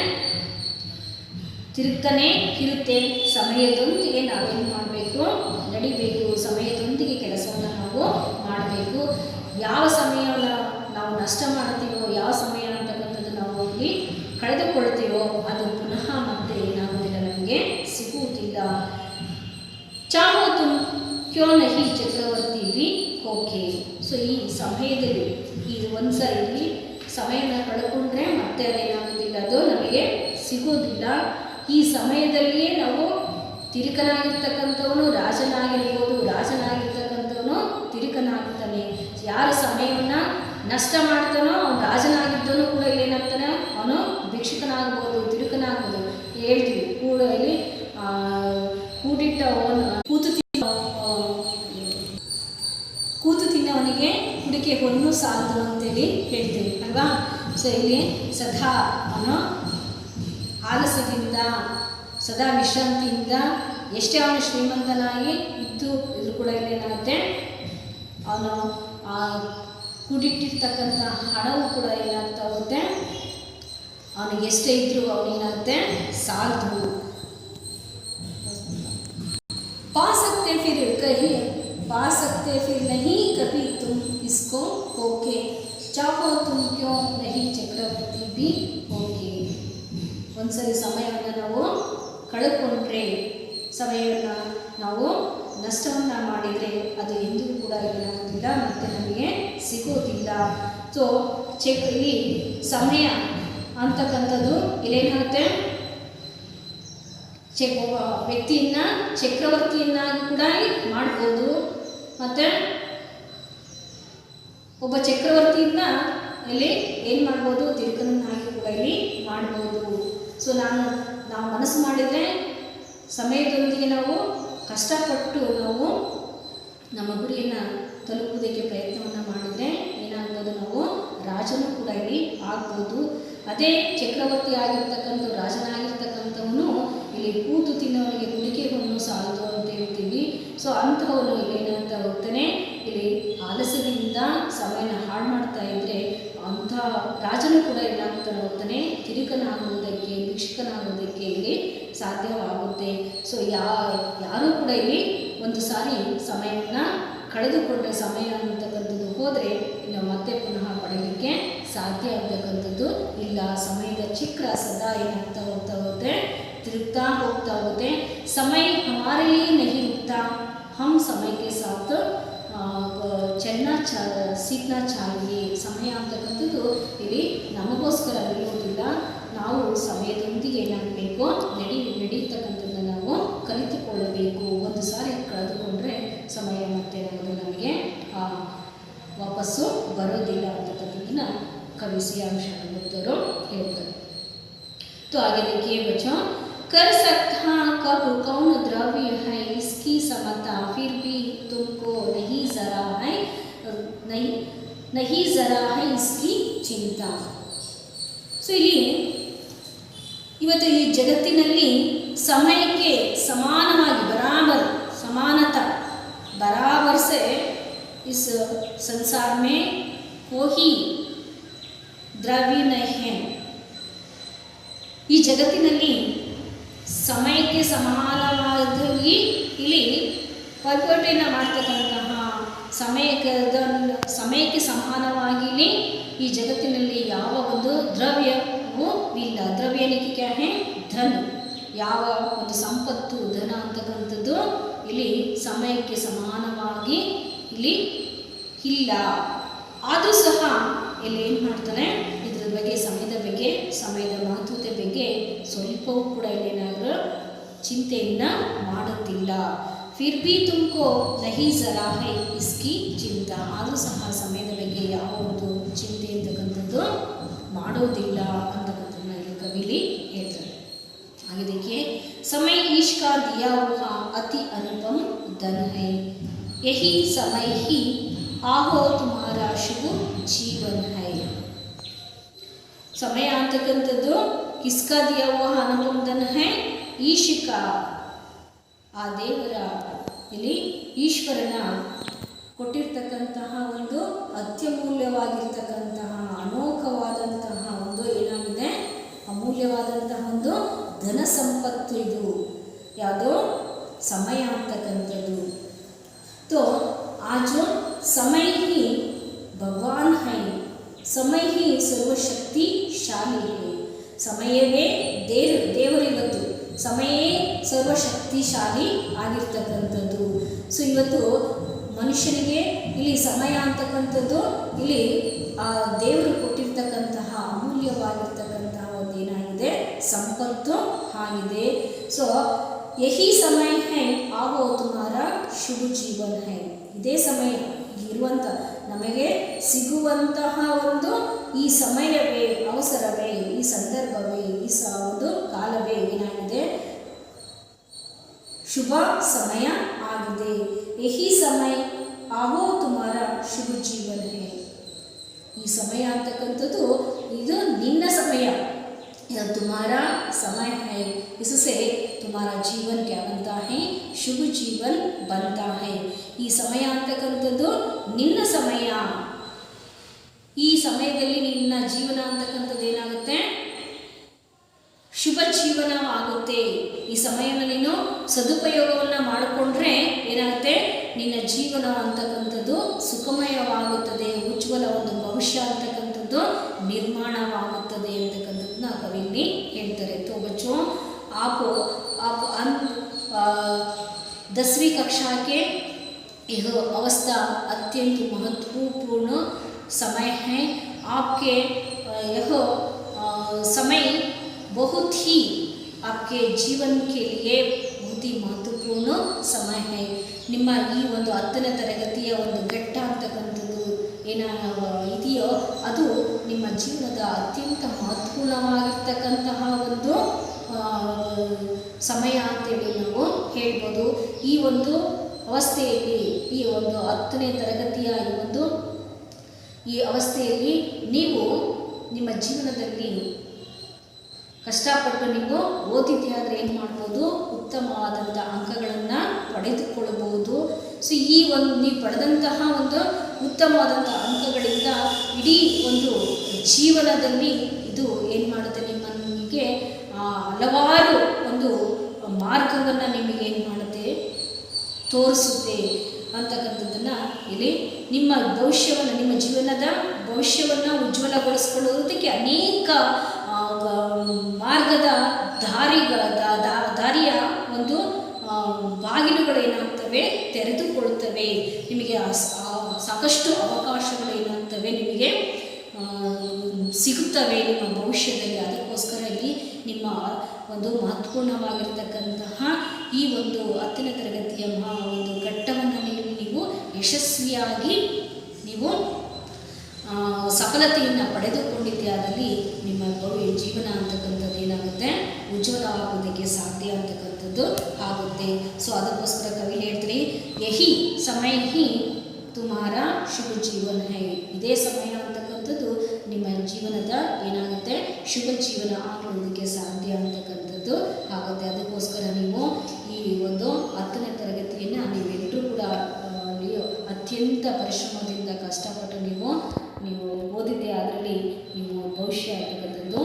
ತಿರುಗ್ತಾನೆ ಇರುತ್ತೆ. ಸಮಯದೊಂದಿಗೆ ನಾವೇನು ಮಾಡಬೇಕು, ನಡಿಬೇಕು, ಸಮಯದೊಂದಿಗೆ ಕೆಲಸವನ್ನು ನಾವು ಮಾಡಬೇಕು. ಯಾವ ಸಮಯವನ್ನು ನಾವು ನಷ್ಟ ಮಾಡ್ತೀವೋ, ಯಾವ ಸಮಯ ಅಂತಕ್ಕಂಥದ್ದು ನಾವು ಇಲ್ಲಿ ಕಳೆದುಕೊಳ್ತೀವೋ ಅದು ಪುನಃ ಮತ್ತೆ ಏನಾಗೋದಿಲ್ಲ, ನಮಗೆ ಸಿಗುವುದಿಲ್ಲ. ಚಾಹೋ ತುಮ್ ಕ್ಯೋ ನಹಿ ಚಕ್ರವರ್ತಿ ಬಿ ಓಕೆ. ಸೊ ಈ ಸಮಯದಲ್ಲಿ ಈ ಒಂದ್ಸರಿ ಸಮಯನ ಕಳ್ಕೊಂಡ್ರೆ ಮತ್ತೆ ಅದೇನಾಗೋದಿಲ್ಲ, ಅದು ನಮಗೆ ಸಿಗೋದಿಲ್ಲ. ಈ ಸಮಯದಲ್ಲಿಯೇ ನಾವು ತಿರುಕನಾಗಿರ್ತಕ್ಕಂಥವನು ರಾಜನಾಗಿರ್ಬೋದು, ರಾಜನಾಗಿರ್ತಕ್ಕಂಥವನು ತಿರುಕನಾಗ್ತಾನೆ. ಯಾರು ಸಮಯವನ್ನು ನಷ್ಟ ಮಾಡ್ತಾನೋ ಅವನು ರಾಜನಾಗಿದ್ದನು ಕೂಡ ಏನಾಗ್ತಾನೆ, ಅವನು ಭಿಕ್ಷುಕನಾಗ್ಬೋದು, ತಿರುಕನಾಗ್ಬೋದು. ಹೇಳ್ತೀವಿ ಕೂಡ ಇಲ್ಲಿ ಕೂಡಿಟ್ಟ ಕೂತು ತಿನ್ನವನಿಗೆ ಕುಡಿಕೆ ಹೊನ್ನು ಸಾಲದು ಅಂತೇಳಿ ಹೇಳ್ತೀವಿ ಅಲ್ವಾ. ಸೊ ಇಲ್ಲಿ ಸದಾ ಅವನು ಆಲಸ್ಯದಿಂದ, ಸದಾ ವಿಶ್ರಾಂತಿಯಿಂದ, ಎಷ್ಟೇ ಅವನು ಶ್ರೀಮಂತನಾಗಿ ಇದ್ದು ಇದ್ರೂ ಕೂಡ ಇಲ್ಲೇನಾಗುತ್ತೆ, ಅವನು ಕೂಡಿಟ್ಟಿರ್ತಕ್ಕಂಥ ಹಣವು ಕೂಡ ಏನಾಗ್ತಾ ಹೋಗುತ್ತೆ, ಅವನಿಗೆ ಎಷ್ಟೇ ಇದ್ದರೂ ಅವನೇನಾಗುತ್ತೆ ಸಾಲದು. पा सकते फिर कहीं, पा सकते फिर नहीं कभी तुम इसको होके, चाहो तुम क्यों नहीं चक्रवर्ती भी होके. ಒಂದ್ಸರಿ ಸಮಯವನ್ನು ನಾವು ಕಳೆದುಕೊಂಡ್ರೆ, ಸಮಯವನ್ನು ನಾವು ನಷ್ಟವನ್ನು ಮಾಡಿದರೆ ಅದು ಎಂದೂ ಕೂಡ ಏನಾಗೋದಿಲ್ಲ, ಮತ್ತು ನಮಗೆ ಸಿಗೋದಿಲ್ಲ. ಸೊ ಇಲ್ಲಿ ಸಮಯ ಅಂತಕ್ಕಂಥದ್ದು ಇಲ್ಲೇನಾಗುತ್ತೆ, ಒಬ್ಬ ವ್ಯಕ್ತಿಯನ್ನು ಚಕ್ರವರ್ತಿಯನ್ನಾಗಿ ಕೂಡ ಮಾಡ್ಬೋದು, ಮತ್ತು ಒಬ್ಬ ಚಕ್ರವರ್ತಿಯನ್ನ ಇಲ್ಲಿ ಏನು ಮಾಡ್ಬೋದು, ತಿರುಕನನ್ನಾಗಿ ಕೂಡ ಇಲ್ಲಿ ಮಾಡ್ಬೋದು. ಸೊ ನಾವು ಮನಸ್ಸು ಮಾಡಿದರೆ ಸಮಯದೊಂದಿಗೆ ನಾವು ಕಷ್ಟಪಟ್ಟು ನಾವು ನಮ್ಮ ಗುರಿಯನ್ನು ತಲುಪುವುದಕ್ಕೆ ಪ್ರಯತ್ನವನ್ನು ಮಾಡಿದರೆ ಏನಾಗ್ಬೋದು, ನಾವು ರಾಜನೂ ಕೂಡ ಇಲ್ಲಿ ಆಗ್ಬೋದು. ಅದೇ ಚಕ್ರವರ್ತಿ ಆಗಿರ್ತಕ್ಕಂಥ ರಾಜನಾಗಿರ್ತಕ್ಕಂಥವನು ಇಲ್ಲಿ ಕೂತು ತಿನ್ನೋನಿಗೆ ಕುಡಿಕೆ ಹೊನ್ನು ಸಾಲದು ಅಂತ ಹೇಳ್ತೀವಿ. ಸೊ ಅಂಥವನು ಇಲ್ಲಿ ಏನಂತ ಹೋಗ್ತಾನೆ, ಇಲ್ಲಿ ಆಲಸ್ಯದಿಂದ ಸಮಯನ ಹಾಳು ಮಾಡ್ತಾ ಇದ್ದರೆ ಅಂಥ ರಾಜನು ಕೂಡ ಏನಾಗ್ತಾ ಹೋಗ್ತಾನೆ, ತಿರುಕನಾಗುವುದಕ್ಕೆ, ಭಿಕ್ಷುಕನಾಗುವುದಕ್ಕೆ ಇಲ್ಲಿ ಸಾಧ್ಯವಾಗುತ್ತೆ. ಸೊ ಯಾರೂ ಕೂಡ ಇಲ್ಲಿ ಒಂದು ಸಾರಿ ಸಮಯವನ್ನು ಕಳೆದುಕೊಂಡ್ರೆ, ಸಮಯ ಅಂತಕ್ಕಂಥದ್ದು ಹೋದರೆ ಇನ್ನು ಮತ್ತೆ ಪುನಃ ಪಡೆಯಲಿಕ್ಕೆ ಸಾಧ್ಯ ಆಗ್ತಕ್ಕಂಥದ್ದು ಇಲ್ಲ. ಸಮಯದ ಚಕ್ರ ಸದಾ ಏನಾಗ್ತಾ ಹೋಗುತ್ತೆ, ತಿರುಗ್ತಾ ಹೋಗ್ತಾ ಹೋಗುತ್ತೆ. ಸಮಯ हमारे लिए नहीं रुकता, हम समय के साथ चलना सीखना चाहिए. ಸಮಯ ಅಂತಕ್ಕಂಥದ್ದು ಇಲ್ಲಿ ನಮಗೋಸ್ಕರ ನಿಲ್ಲೋದಿಲ್ಲ, ನಾವು ಸಮಯದೊಂದಿಗೆ ಏನಾಗಬೇಕು, ನಡೀತಕ್ಕಂಥದ್ದನ್ನು ನಾವು ಕಲಿತುಕೊಳ್ಳಬೇಕು. ಒಂದು ಸಾರಿ ಕಳೆದುಕೊಂಡ್ರೆ ಸಮಯ ಮತ್ತೆ ನಮಗೆ ವಾಪಸ್ಸು ಬರೋದಿಲ್ಲ ಅಂತಕ್ಕಂಥದ್ದನ್ನು कवि CN शरणदत्तವರು ಹೇಳ್ತಾರೆ. तो आगे देखिए बच्चों, कर सकता कब कौन द्रव्य है इसकी समता, फिर भी तुमको नहीं जरा है इसकी चिंता. ಸೊ ಇಲ್ಲಿ ಇವತ್ತು ಈ ಜಗತ್ತಿನಲ್ಲಿ ಸಮಯಕ್ಕೆ ಸಮಾನವಾಗಿ ಬರಾಬರ್ समानता बराबर से इस संसार में कोई द्रव्य नहीं है। ಈ ಜಗತ್ತಿನಲ್ಲಿ ಸಮಯಕ್ಕೆ ಸಮಾನವಾಗಿ ಇಲ್ಲಿ ಪೈಪೋಟಿಯನ್ನು ಮಾಡ್ತಕ್ಕಂತಹ ಸಮಯಕ್ಕೆ ಸಮಾನವಾಗಿ ಈ ಜಗತ್ತಿನಲ್ಲಿ ಯಾವ ಒಂದು ದ್ರವ್ಯವೂ ಇಲ್ಲ। ದ್ರವ್ಯನಿಕೆ ಕ್ಯಾ ಹೇ ಧನ, ಯಾವ ಒಂದು ಸಂಪತ್ತು ಧನ ಅಂತಕ್ಕಂಥದ್ದು ಇಲ್ಲಿ ಸಮಯಕ್ಕೆ ಸಮಾನವಾಗಿ ಇಲ್ಲಿ ಇಲ್ಲ। ಆದರೂ ಸಹ ಇಲ್ಲಿ ಏನು ಮಾಡ್ತಾರೆ, ಇದ್ರ ಬಗ್ಗೆ ಸಮಯದ ಮಹತ್ವತೆ ಬಗ್ಗೆ ಸ್ವಲ್ಪವೂ ಕೂಡ ಇಲ್ಲೇನಾದರೂ ಚಿಂತೆಯನ್ನು ಮಾಡುತ್ತಿಲ್ಲ। ಫಿರ್ ಬಿ ತುಮಕೋ ನಹಿ ಜರಾ ಹೈ ಇಸ್ಕಿ ಚಿಂತಾ, ಆದರೂ ಸಹ ಸಮಯದ ಬಗ್ಗೆ ಯಾವ ಒಂದು ಚಿಂತೆ ಅಂತಕ್ಕಂಥದ್ದು ಮಾಡೋದಿಲ್ಲ ಅಂತಕ್ಕಂಥದ್ದನ್ನ ಇಲ್ಲಿ ಕವಿಲಿ ಹೇಳ್ತಾರೆ। आगे देखिए, समय ईश का दिया हुआ अति अनुपम धन है, यही समय ही आहो तुम्हारा शुभ जीवन है। समय ಅಂತಕ್ಕಂಥದ್ದು किसका दिया हुआ अनुपम धन है, ईश का, ಆ ದೇವರ ಇಲ್ಲಿ ಈಶ್ವರನ ಕೊಟ್ಟಿರ್ತಕ್ಕಂತಹ ಒಂದು ಅತ್ಯಮೂಲ್ಯವಾಗಿರ್ತಕ್ಕಂತಹ ಅನೋಖವಾದಂತಹ ಒಂದು ಏನಾಗಿದೆ, ಅಮೂಲ್ಯವಾದಂತಹ ಒಂದು ಧನ ಸಂಪತ್ತು ಇದು ಯಾವುದೋ ಸಮಯ ಅಂತಕ್ಕಂಥದ್ದು। तो आज समय ही भगवान है, समय ही सर्वशक्तिशाली है। ಸಮಯವೇ ದೇವರಿವತ್ತು ಸಮಯವೇ ಸರ್ವಶಕ್ತಿಶಾಲಿ ಆಗಿರ್ತಕ್ಕಂಥದ್ದು। ಸೊ ಇವತ್ತು ಮನುಷ್ಯನಿಗೆ ಇಲ್ಲಿ ಸಮಯ ಅಂತಕ್ಕಂಥದ್ದು ಇಲ್ಲಿ ಆ ದೇವರು ಕೊಟ್ಟಿರ್ತಕ್ಕಂತಹ ಅಮೂಲ್ಯವಾಗಿರ್ತಕ್ಕಂತಹ ಒಂದು ಏನಾಗಿದೆ ಸಂಪತ್ತು ಆಗಿದೆ। ಸೊ ಯಹಿ ಸಮಯ ಹೈ ಆಗೋ ತುಮಾರ ಶುಭ ಜೀವನ ಹೈ, ಇದೇ ಸಮಯ ಇರುವಂಥ ನಮಗೆ ಸಿಗುವಂತಹ ಒಂದು ಈ ಸಮಯವೇ, ಅವಸರವೇ, ಈ ಸಂದರ್ಭವೇ, ಈ ಒಂದು ಕಾಲವೇ ಏನಾಗಿದೆ ಶುಭ ಸಮಯ ಆಗಿದೆ। ಯಹಿ ಸಮಯ ಆಗೋ ತುಮಾರ ಶುಭ ಜೀವನ ಹೈ, ಈ ಸಮಯ ಅಂತಕ್ಕಂಥದ್ದು ಇದು ನಿನ್ನ ಸಮಯ, यह तुम्हारा समय है, इससे तुम्हारा जीवन क्या बनता है, शुभ जीवन बनता है। ಈ ಸಮಯ ಅಂತಕ್ಕಂಥದ್ದು ನಿನ್ನ ಸಮಯ, ಈ ಸಮಯದಲ್ಲಿ ನಿನ್ನ ಜೀವನ ಅಂತಕ್ಕಂಥದ್ದು ಏನಾಗುತ್ತೆ, ಶುಭ ಜೀವನವಾಗುತ್ತೆ। ಈ ಸಮಯನ ನೀನು ಸದುಪಯೋಗವನ್ನು ಮಾಡಿಕೊಂಡ್ರೆ ಏನಾಗುತ್ತೆ, ನಿನ್ನ ಜೀವನ ಅಂತಕ್ಕಂಥದ್ದು ಸುಖಮಯವಾಗುತ್ತದೆ, ಉಜ್ವಲ ಒಂದು ಭವಿಷ್ಯ ಅಂತಕ್ಕಂಥದ್ದು ನಿರ್ಮಾಣವಾಗುತ್ತದೆ ಅಂತಕ್ಕಂಥದ್ದನ್ನ ಕವಿಲಿ ಹೇಳ್ತಾರೆ। तो बच्चों आप 10वीं कक्षा के यह अवस्था अत्यंत महत्वपूर्ण समय है। आपके यह समय बहुत ही आपके जीवन के लिए बहुत ही महत्वपूर्ण समय है। ನಿಮ್ಮ ಈ ಒಂದು 10ನೇ ತರಗತಿಯ ಒಂದು ಘಟ್ಟ ಅಂತಕ್ಕಂಥದ್ದು ಇದೆಯೋ ಅದು ನಿಮ್ಮ ಜೀವನದ ಅತ್ಯಂತ ಮಹತ್ವಪೂರ್ಣವಾಗಿರ್ತಕ್ಕಂತಹ ಒಂದು ಸಮಯ ಅಂತೇಳಿ ನಾವು ಹೇಳ್ಬೋದು। ಈ ಒಂದು ಅವಸ್ಥೆಯಲ್ಲಿ, ಈ ಒಂದು 10ನೇ ತರಗತಿಯ ಈ ಅವಸ್ಥೆಯಲ್ಲಿ ನೀವು ನಿಮ್ಮ ಜೀವನದಲ್ಲಿ ಕಷ್ಟಪಟ್ಟು ನೀವು ಓದಿದ್ದೆ ಆದರೆ ಏನು ಮಾಡ್ಬೋದು, ಉತ್ತಮವಾದಂಥ ಅಂಕಗಳನ್ನು ಪಡೆದುಕೊಳ್ಳಬಹುದು। ಸೊ ಈ ಒಂದು ನೀವು ಪಡೆದಂತಹ ಒಂದು ಉತ್ತಮವಾದಂಥ ಅಂಕಗಳಿಂದ ಇಡೀ ಒಂದು ಜೀವನದಲ್ಲಿ ಇದು ಏನು ಮಾಡುತ್ತೆ, ನಿಮಗೆ ಹಲವಾರು ಒಂದು ಮಾರ್ಗವನ್ನು ನಿಮಗೆ ಏನು ಮಾಡುತ್ತೆ, ತೋರಿಸುತ್ತೆ ಅಂತಕ್ಕಂಥದ್ದನ್ನು ಇಲ್ಲಿ ನಿಮ್ಮ ಭವಿಷ್ಯವನ್ನು, ನಿಮ್ಮ ಜೀವನದ ಭವಿಷ್ಯವನ್ನು ಉಜ್ವಲಗೊಳಿಸ್ಕೊಳ್ಳೋದಕ್ಕೆ ಅನೇಕ ಮಾರ್ಗದ ದಾರಿಯ ಒಂದು ಬಾಗಿಲುಗಳೇನಾಗ್ತವೆ ತೆರೆದುಕೊಳ್ಳುತ್ತವೆ, ನಿಮಗೆ ಸಾಕಷ್ಟು ಅವಕಾಶಗಳೇನಾಗ್ತವೆ ನಿಮಗೆ ಸಿಗುತ್ತವೆ ನಿಮ್ಮ ಭವಿಷ್ಯದಲ್ಲಿ। ಅದಕ್ಕೋಸ್ಕರ ಇಲ್ಲಿ ನಿಮ್ಮ ಒಂದು ಮಹತ್ವಪೂರ್ಣವಾಗಿರ್ತಕ್ಕಂತಹ ಈ ಒಂದು 10ನೇ ತರಗತಿಯ ಒಂದು ಘಟ್ಟವನ್ನು ನೀವು ಯಶಸ್ವಿಯಾಗಿ ನೀವು ಸಫಲತೆಯನ್ನು ಪಡೆದುಕೊಂಡಿದ್ದೆ ಆದಲ್ಲಿ ನಿಮ್ಮ ಜೀವನ ಅಂತಕ್ಕಂಥದ್ದು ಏನಾಗುತ್ತೆ, ಉಜ್ವಲವಾಗೋದಕ್ಕೆ ಸಾಧ್ಯ ಅಂತಕ್ಕಂಥದ್ದು ಆಗುತ್ತೆ। ಸೊ ಅದಕ್ಕೋಸ್ಕರ ಕವಿ ಹೇಳ್ತಾರೆ, ಯಹಿ ಸಮಯ ಹಿ ತುಮಾರ ಶುಭ ಜೀವನ ಹೈ, ಇದೇ ಸಮಯ ಅಂತಕ್ಕಂಥದ್ದು ನಿಮ್ಮ ಜೀವನದ ಏನಾಗುತ್ತೆ ಶುಭ ಜೀವನ ಆಗೋದಕ್ಕೆ ಸಾಧ್ಯ ಅಂತಕ್ಕಂಥದ್ದು ಆಗುತ್ತೆ। ಅದಕ್ಕೋಸ್ಕರ ನೀವು ಈ ಒಂದು 10ನೇ ತರಗತಿಯನ್ನು ಅತ್ಯಂತ ಪರಿಶ್ರಮದಿಂದ ಕಷ್ಟಪಟ್ಟು ನೀವು ಓದಿದ್ದೆ ಅದರಲ್ಲಿ ನೀವು ಭವಿಷ್ಯ ಅಂತಕ್ಕಂಥದ್ದು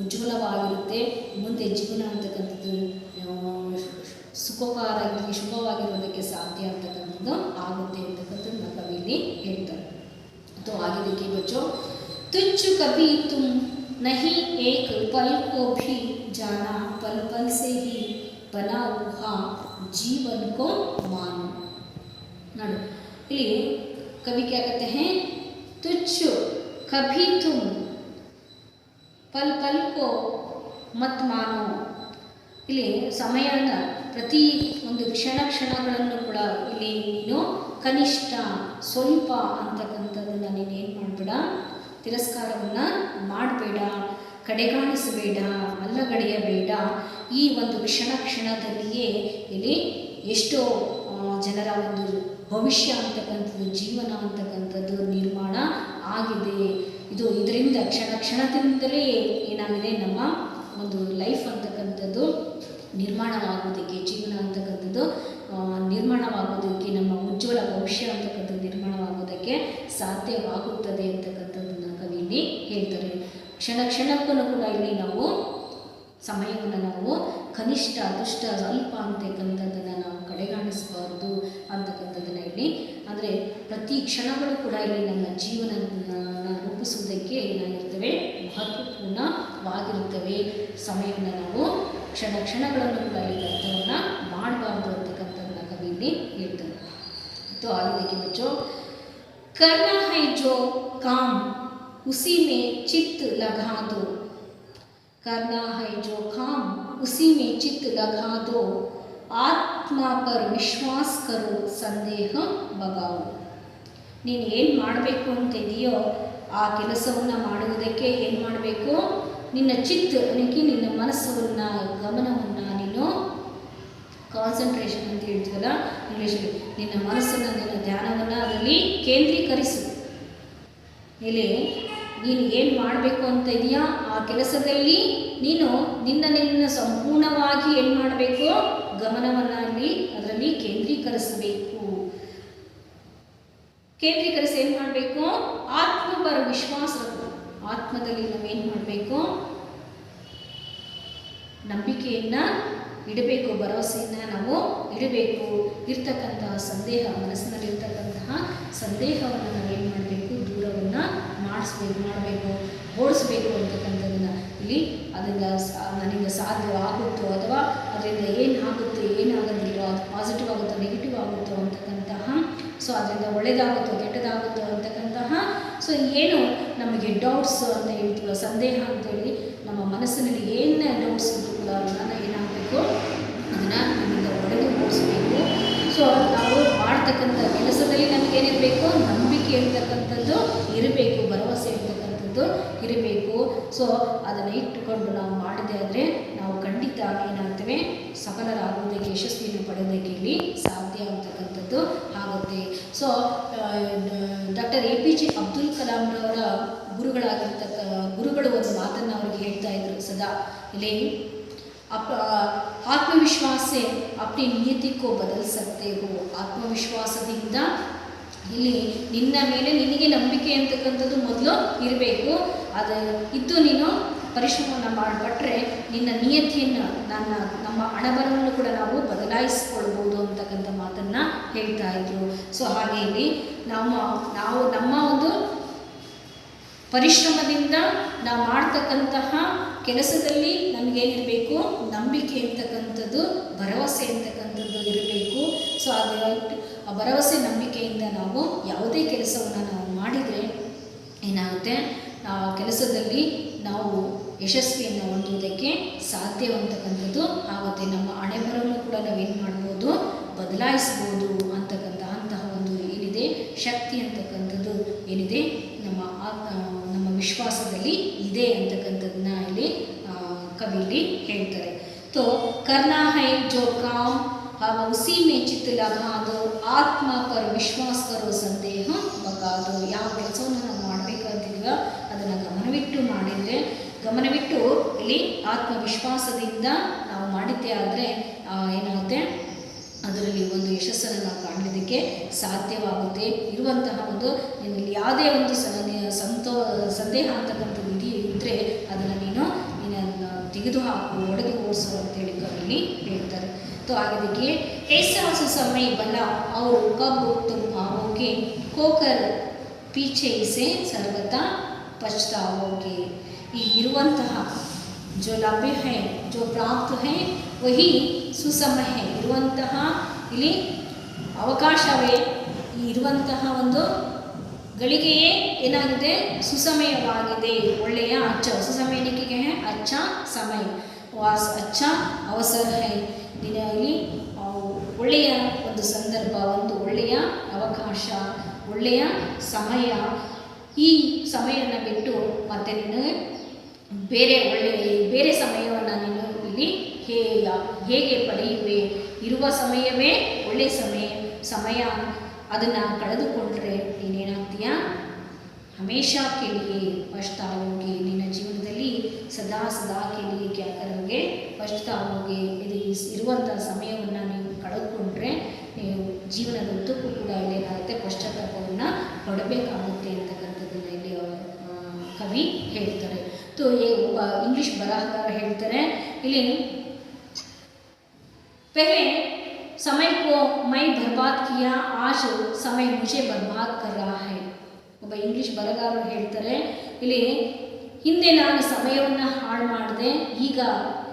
ಉಜ್ವಲವಾಗಿರುತ್ತೆ. ಮುಂದೆ ಜೀವನ ಅಂತಕ್ಕಂಥದ್ದು ಸುಖಕರವಾಗಿ ಶುಭವಾಗಿರೋದಕ್ಕೆ ಸಾಧ್ಯ ಅಂತಕ್ಕಂಥದ್ದು ಆಗುತ್ತೆ ಅಂತಕ್ಕಂಥದ್ದು ಕವಿಯಲ್ಲಿ ಹೇಳ್ತಾರೆ. तो आगे देखिए बच्चों, तुच्छ कभी तुम नहीं एक पल को भी जाना, पल पल से ही बना हुआ जीवन को मानो. नड़ ಇಲ್ಲಿ कवि क्या कहते हैं, तुच्छ कभी तुम पल पल को मत मानो. ಇಲ್ಲಿ ಸಮಯನ ಪ್ರತಿ ಒಂದು ಕ್ಷಣಗಳನ್ನು ಕೂಡ ಇಲ್ಲಿ ನೀನು ಕನಿಷ್ಠ ಸ್ವಲ್ಪ ಅಂತಕ್ಕಂಥದ್ದನ್ನು ನೀನು ಏನು ಮಾಡಬೇಡ, ತಿರಸ್ಕಾರವನ್ನು ಮಾಡಬೇಡ, ಕಡೆಗಾಣಿಸಬೇಡ, ಅಲ್ಲಗಳೆಯಬೇಡ. ಈ ಒಂದು ಕ್ಷಣದಲ್ಲಿಯೇ ಇಲ್ಲಿ ಎಷ್ಟೋ ಜನರ ಒಂದು ಭವಿಷ್ಯ ಅಂತಕ್ಕಂಥದ್ದು, ಜೀವನ ಅಂತಕ್ಕಂಥದ್ದು ನಿರ್ಮಾಣ ಆಗಿದೆ. ಇದರಿಂದ ಕ್ಷಣದಿಂದಲೇ ಏನಾಗಿದೆ, ನಮ್ಮ ಒಂದು ಲೈಫ್ ಅಂತಕ್ಕಂಥದ್ದು ನಿರ್ಮಾಣವಾಗೋದಕ್ಕೆ, ಜೀವನ ಅಂತಕ್ಕಂಥದ್ದು ನಿರ್ಮಾಣವಾಗೋದಕ್ಕೆ, ನಮ್ಮ ಉಜ್ವಲ ಭವಿಷ್ಯ ಅಂತಕ್ಕಂಥದ್ದು ನಿರ್ಮಾಣವಾಗೋದಕ್ಕೆ ಸಾಧ್ಯವಾಗುತ್ತದೆ ಅಂತಕ್ಕಂಥದ್ದನ್ನು ಕವಿಯಲ್ಲಿ ಹೇಳ್ತಾರೆ. ಕ್ಷಣಕ್ಕೂ ಕೂಡ ಇಲ್ಲಿ ನಾವು ಸಮಯವನ್ನು ನಾವು ಕನಿಷ್ಠ ದುಷ್ಟ ಸ್ವಲ್ಪ ಅಂತಕ್ಕಂಥದ್ದನ್ನು ನಾವು ಕಡೆಗಾಣಿಸಬಾರ್ದು ಅಂತಕ್ಕಂಥದ್ದನ್ನು ಇಲ್ಲಿ, ಅಂದರೆ ಪ್ರತಿ ಕ್ಷಣಗಳು ಕೂಡ ಇಲ್ಲಿ ನಮ್ಮ ಜೀವನವನ್ನು ರೂಪಿಸುವುದಕ್ಕೆ ಏನಾಗಿರ್ತವೆ, ಮಹತ್ವಪೂರ್ಣವಾಗಿರುತ್ತವೆ. ಸಮಯವನ್ನು ನಾವು ಕ್ಷಣಗಳನ್ನು ಕೂಡ ಇಲ್ಲಿ ಅರ್ಥವನ್ನು ಮಾಡಬಾರ್ದು ಅಂತಕ್ಕಂಥದ್ದನ್ನು ಕವಿಯಲ್ಲಿ ಹೇಳ್ತಾರೆ. तो आगे देखिए बच्चों, करना है जो काम उसी में चित्त लगा दो, करना है जो काम उसी में चित्त लगा दो, आत्मा पर विश्वास करो संदेह भगाओ. ನೀನು ಏನು ಮಾಡಬೇಕು ಅಂತ ಇದೆಯೋ ಆ ಕೆಲಸವನ್ನು ಮಾಡುವುದಕ್ಕೆ ಏನು ಮಾಡಬೇಕು, ನಿನ್ನ ಚಿತ್ತಕ್ಕೆ, ನಿನ್ನ ಮನಸ್ಸನ್ನು, ಗಮನವನ್ನು ನೀನು ಕಾನ್ಸಂಟ್ರೇಷನ್ ಅಂತ ಹೇಳ್ತೀವಲ್ಲ ಇಂಗ್ಲೀಷಲ್ಲಿ, ನಿನ್ನ ಮನಸ್ಸನ್ನು, ನಿನ್ನ ಧ್ಯಾನವನ್ನು ಅದರಲ್ಲಿ ಕೇಂದ್ರೀಕರಿಸು. ಇಲ್ಲಿ ನೀನು ಏನು ಮಾಡಬೇಕು ಅಂತ ಇದೆಯಾ ಆ ಕೆಲಸದಲ್ಲಿ ನಿನ್ನ ಸಂಪೂರ್ಣವಾಗಿ ಏನು ಮಾಡಬೇಕು, ಗಮನವನ್ನು ಅದರಲ್ಲಿ ಕೇಂದ್ರೀಕರಿಸಬೇಕು. ಕೇಂದ್ರೀಕರಿಸಿ ಏನು ಮಾಡಬೇಕು, ಆತ್ಮಪರ ವಿಶ್ವಾಸ, ಆತ್ಮದಲ್ಲಿ ನಾವೇನು ಮಾಡಬೇಕು, ನಂಬಿಕೆಯನ್ನು ಇಡಬೇಕು, ಭರವಸೆಯನ್ನು ನಾವು ಇಡಬೇಕು. ಇರ್ತಕ್ಕಂತಹ ಸಂದೇಹ, ಮನಸ್ಸಿನಲ್ಲಿರ್ತಕ್ಕಂತಹ ಸಂದೇಹವನ್ನು ನಾವೇನು ಮಾಡಬೇಕು, ದೂರವನ್ನು ಮಾಡಬೇಕು, ಓಡಿಸ್ಬೇಕು ಅಂತಕ್ಕಂಥದ್ದನ್ನು ಇಲ್ಲಿ ಅದರಿಂದ ನನಗೆ ಸಾಧ್ಯವಾಗುತ್ತೋ ಅಥವಾ ಅದರಿಂದ ಏನಾಗುತ್ತೆ ಏನಾಗೋದಿಲ್ಲೋ, ಅದು ಪಾಸಿಟಿವ್ ಆಗುತ್ತೋ ನೆಗೆಟಿವ್ ಆಗುತ್ತೋ ಅಂತಕ್ಕಂತಹ, ಸೊ ಅದರಿಂದ ಒಳ್ಳೆಯದಾಗುತ್ತೋ ಕೆಟ್ಟದಾಗುತ್ತೋ ಅಂತಕ್ಕಂತಹ, ಸೊ ಏನು ನಮಗೆ ಡೌಟ್ಸ್ ಅಂತ ಹೇಳ್ತೀವೋ, ಸಂದೇಹ ಅಂತೇಳಿ ನಮ್ಮ ಮನಸ್ಸಿನಲ್ಲಿ ಏನು ಡೌಟ್ಸ್ ಇದ್ದು ಕೂಡ ಅದನ್ನು ಏನಾಗಬೇಕು, ಅದನ್ನು ನಮ್ಮಿಂದ ಹೊಡೆದು ಓಡಿಸ್ಬೇಕು. ಸೊ ನಾವು ಮಾಡ್ತಕ್ಕಂಥ ಕೆಲಸದಲ್ಲಿ ನಮಗೇನಿರಬೇಕು, ನಂಬಿಕೆ ಇರ್ತಕ್ಕಂಥದ್ದು ಇರಬೇಕು, ಭರವಸೆ ಇರ್ತಕ್ಕಂಥದ್ದು ಇರಬೇಕು. ಸೊ ಅದನ್ನು ಇಟ್ಟುಕೊಂಡು ನಾವು ಮಾಡಿದೆ ಆದರೆ ನಾವು ಖಂಡಿತ ಏನಾಗ್ತೇವೆ, ಸಫಲರಾಗುವುದಕ್ಕೆ, ಯಶಸ್ವಿಯನ್ನು ಪಡೆಯೋದಕ್ಕೆ ಇಲ್ಲಿ ಸಾಧ್ಯ ಅಂತಕ್ಕಂಥದ್ದು ಆಗುತ್ತೆ. ಸೊ ಡಾಕ್ಟರ್ APJ ಅಬ್ದುಲ್ ಕಲಾಂರವರ ಗುರುಗಳು ಒಂದು ಮಾತನ್ನು ಅವ್ರಿಗೆ ಹೇಳ್ತಾ ಇದ್ರು ಸದಾ, ಇಲ್ಲಿ ಆತ್ಮವಿಶ್ವಾಸ ಅಪ್ನಿ ನಿಯತಿ ಕೋ ಬದಲ್ ಸಕ್ತೆ ಹೋ. ಆತ್ಮವಿಶ್ವಾಸದಿಂದ ಇಲ್ಲಿ ನಿನ್ನ ಮೇಲೆ ನಿನಗೆ ನಂಬಿಕೆ ಅಂತಕ್ಕಂಥದ್ದು ಮೊದಲು ಇರಬೇಕು. ಅದು ಇದ್ದು ನೀನು ಪರಿಶ್ರಮವನ್ನು ಮಾಡಿಬಿಟ್ರೆ ನಿನ್ನ ನಿಯತಿಯನ್ನು, ನಮ್ಮ ಹಣಬರವನ್ನು ಕೂಡ ನಾವು ಬದಲಾಯಿಸಿಕೊಳ್ಬೋದು ಅಂತಕ್ಕಂಥ ಮಾತನ್ನು ಹೇಳ್ತಾ ಇದ್ರು. ಸೊ ಹಾಗೆ ಇಲ್ಲಿ ನಮ್ಮ ಒಂದು ಪರಿಶ್ರಮದಿಂದ ನಾವು ಮಾಡ್ತಕ್ಕಂತಹ ಕೆಲಸದಲ್ಲಿ ನಮಗೇನಿರಬೇಕು, ನಂಬಿಕೆ ಅಂತಕ್ಕಂಥದ್ದು, ಭರವಸೆ ಅಂತಕ್ಕಂಥದ್ದು ಇರಬೇಕು. ಸೊ ಆ ಭರವಸೆ ನಂಬಿಕೆಯಿಂದ ನಾವು ಯಾವುದೇ ಕೆಲಸವನ್ನು ನಾವು ಮಾಡಿದರೆ ಏನಾಗುತ್ತೆ, ಆ ಕೆಲಸದಲ್ಲಿ ನಾವು ಯಶಸ್ವಿಯನ್ನು ಹೊಂದುವುದಕ್ಕೆ ಸಾಧ್ಯವಂತಕ್ಕಂಥದ್ದು ಆಗುತ್ತೆ. ನಮ್ಮ ಹಣೆಬರವನ್ನು ಕೂಡ ನಾವೇನು ಮಾಡ್ಬೋದು, ಬದಲಾಯಿಸ್ಬೋದು ಅಂತಹ ಒಂದು ಏನಿದೆ ಶಕ್ತಿ ಅಂತಕ್ಕಂಥದ್ದು ಏನಿದೆ ನಮ್ಮ ವಿಶ್ವಾಸದಲ್ಲಿ ಇದೆ ಅಂತಕ್ಕಂಥದ್ದನ್ನ ಇಲ್ಲಿ ಕವಿಲಿ ಹೇಳ್ತಾರೆ. तो करना है जो काम अब उसी में चित्त लगा दो, आत्मा पर विश्वास करो संदेह भगा दो. ಯಾವ ಕೆಲಸವನ್ನು ನಾವು ಮಾಡಬೇಕಾಗಿದೆಯೋ ಅದನ್ನು ಗಮನವಿಟ್ಟು ಇಲ್ಲಿ ಆತ್ಮವಿಶ್ವಾಸದಿಂದ ನಾವು ಮಾಡಿದ್ದೇ ಆದರೆ ಏನಾಗುತ್ತೆ, ಅದರಲ್ಲಿ ಒಂದು ಯಶಸ್ಸನ್ನು ನಾವು ಕಾಣಲಿಕ್ಕೆ ಸಾಧ್ಯವಾಗುತ್ತೆ. ಇರುವಂತಹ ಒಂದು ನಿನ್ನಲ್ಲಿ ಯಾವುದೇ ಒಂದು ಸಂದೇಹ ಅಂತಕ್ಕಂಥದ್ದು ಇದ್ದರೆ ಅದನ್ನು ನೀನು ತೆಗೆದುಹಾಕು, ಒಡೆದು ಓಡಿಸು ಅಂತೇಳಿ ಕವಿಯಲ್ಲಿ ಹೇಳ್ತಾರೆ. तो आगे देखिए, ऐसा उस समय बना और कब तुम आओगे, खोकर पीछे से सर्वथा पछताओगे. ಈ ಇರುವಂತಹ जो लभ्य है, जो प्राप्त है, वही ಸುಸಮಯ है. ಇರುವಂತಹ ಇಲ್ಲಿ ಅವಕಾಶವೇ, ಈ ಇರುವಂತಹ ಒಂದು ಗಳಿಗೆಯೇ ಏನಾಗಿದೆ, ಸುಸಮಯವಾಗಿದೆ, ಒಳ್ಳೆಯ ಅಚ್ಚ ಸುಸಮಯನಿಗೆ ಅಚ್ಚ ಸಮಯ ವಾಸ್ ಅಚ್ಚ ಅವಸರ ಹೈ. ಇಲ್ಲಿ ಒಳ್ಳೆಯ ಒಂದು ಸಂದರ್ಭ, ಒಂದು ಒಳ್ಳೆಯ ಅವಕಾಶ, ಒಳ್ಳೆಯ ಸಮಯ. ಈ ಸಮಯವನ್ನು ಬಿಟ್ಟು ಮತ್ತೆ ನೀನು ಬೇರೆ ಸಮಯವನ್ನು ನೀನು ಇಲ್ಲಿ ಹೇಗೆ ಪಡೆಯುವೆ? ಇರುವ ಸಮಯವೇ ಒಳ್ಳೆಯ ಸಮಯ ಅದನ್ನು ಕಳೆದುಕೊಂಡ್ರೆ ನೀನೇನಾಗ್ತೀಯ? ಹಮೇಶಾ ಕೇಳಿಯೇ ಪಶ್ತಾವೋಗೆ, ನಿನ್ನ ಜೀವನದಲ್ಲಿ ಸದಾ ಕೇಳಿಯೇ ಕ್ಯಾ ಕರೋಗೆ ಪಶ್ತಾವೋಗೆ. ಇದು ಇರುವಂಥ ಸಮಯವನ್ನು ನೀವು ಕಳೆದುಕೊಂಡ್ರೆ ನೀವು ಜೀವನದ ಉದ್ದಕ್ಕೂ ಕೂಡ ಇಲ್ಲೇನಾಗುತ್ತೆ, ಪಶ್ಚಾತ್ತಾಪವನ್ನು ಪಡಬೇಕಾಗುತ್ತೆ ಅಂತಕ್ಕಂಥದ್ದನ್ನು ಇಲ್ಲಿ ಕವಿ ಹೇಳ್ತಾರೆ. तो ये ಒಬ್ಬ ಇಂಗ್ಲಿಷ್ ಬರಹಗಾರ ಹೇಳ್ತಾರೆ ಇಲ್ಲಿ, पहले समय को मैं बर्बाद किया, आज समय मुझे बर्बाद कर रहा है. ಒಬ್ಬ ಇಂಗ್ಲಿಷ್ ಬರಹಗಾರರು ಹೇಳ್ತಾರೆ ಇಲ್ಲಿ, ಹಿಂದೆ ನಾನು ಸಮಯವನ್ನು ಹಾಳು ಮಾಡಿದೆ, ಈಗ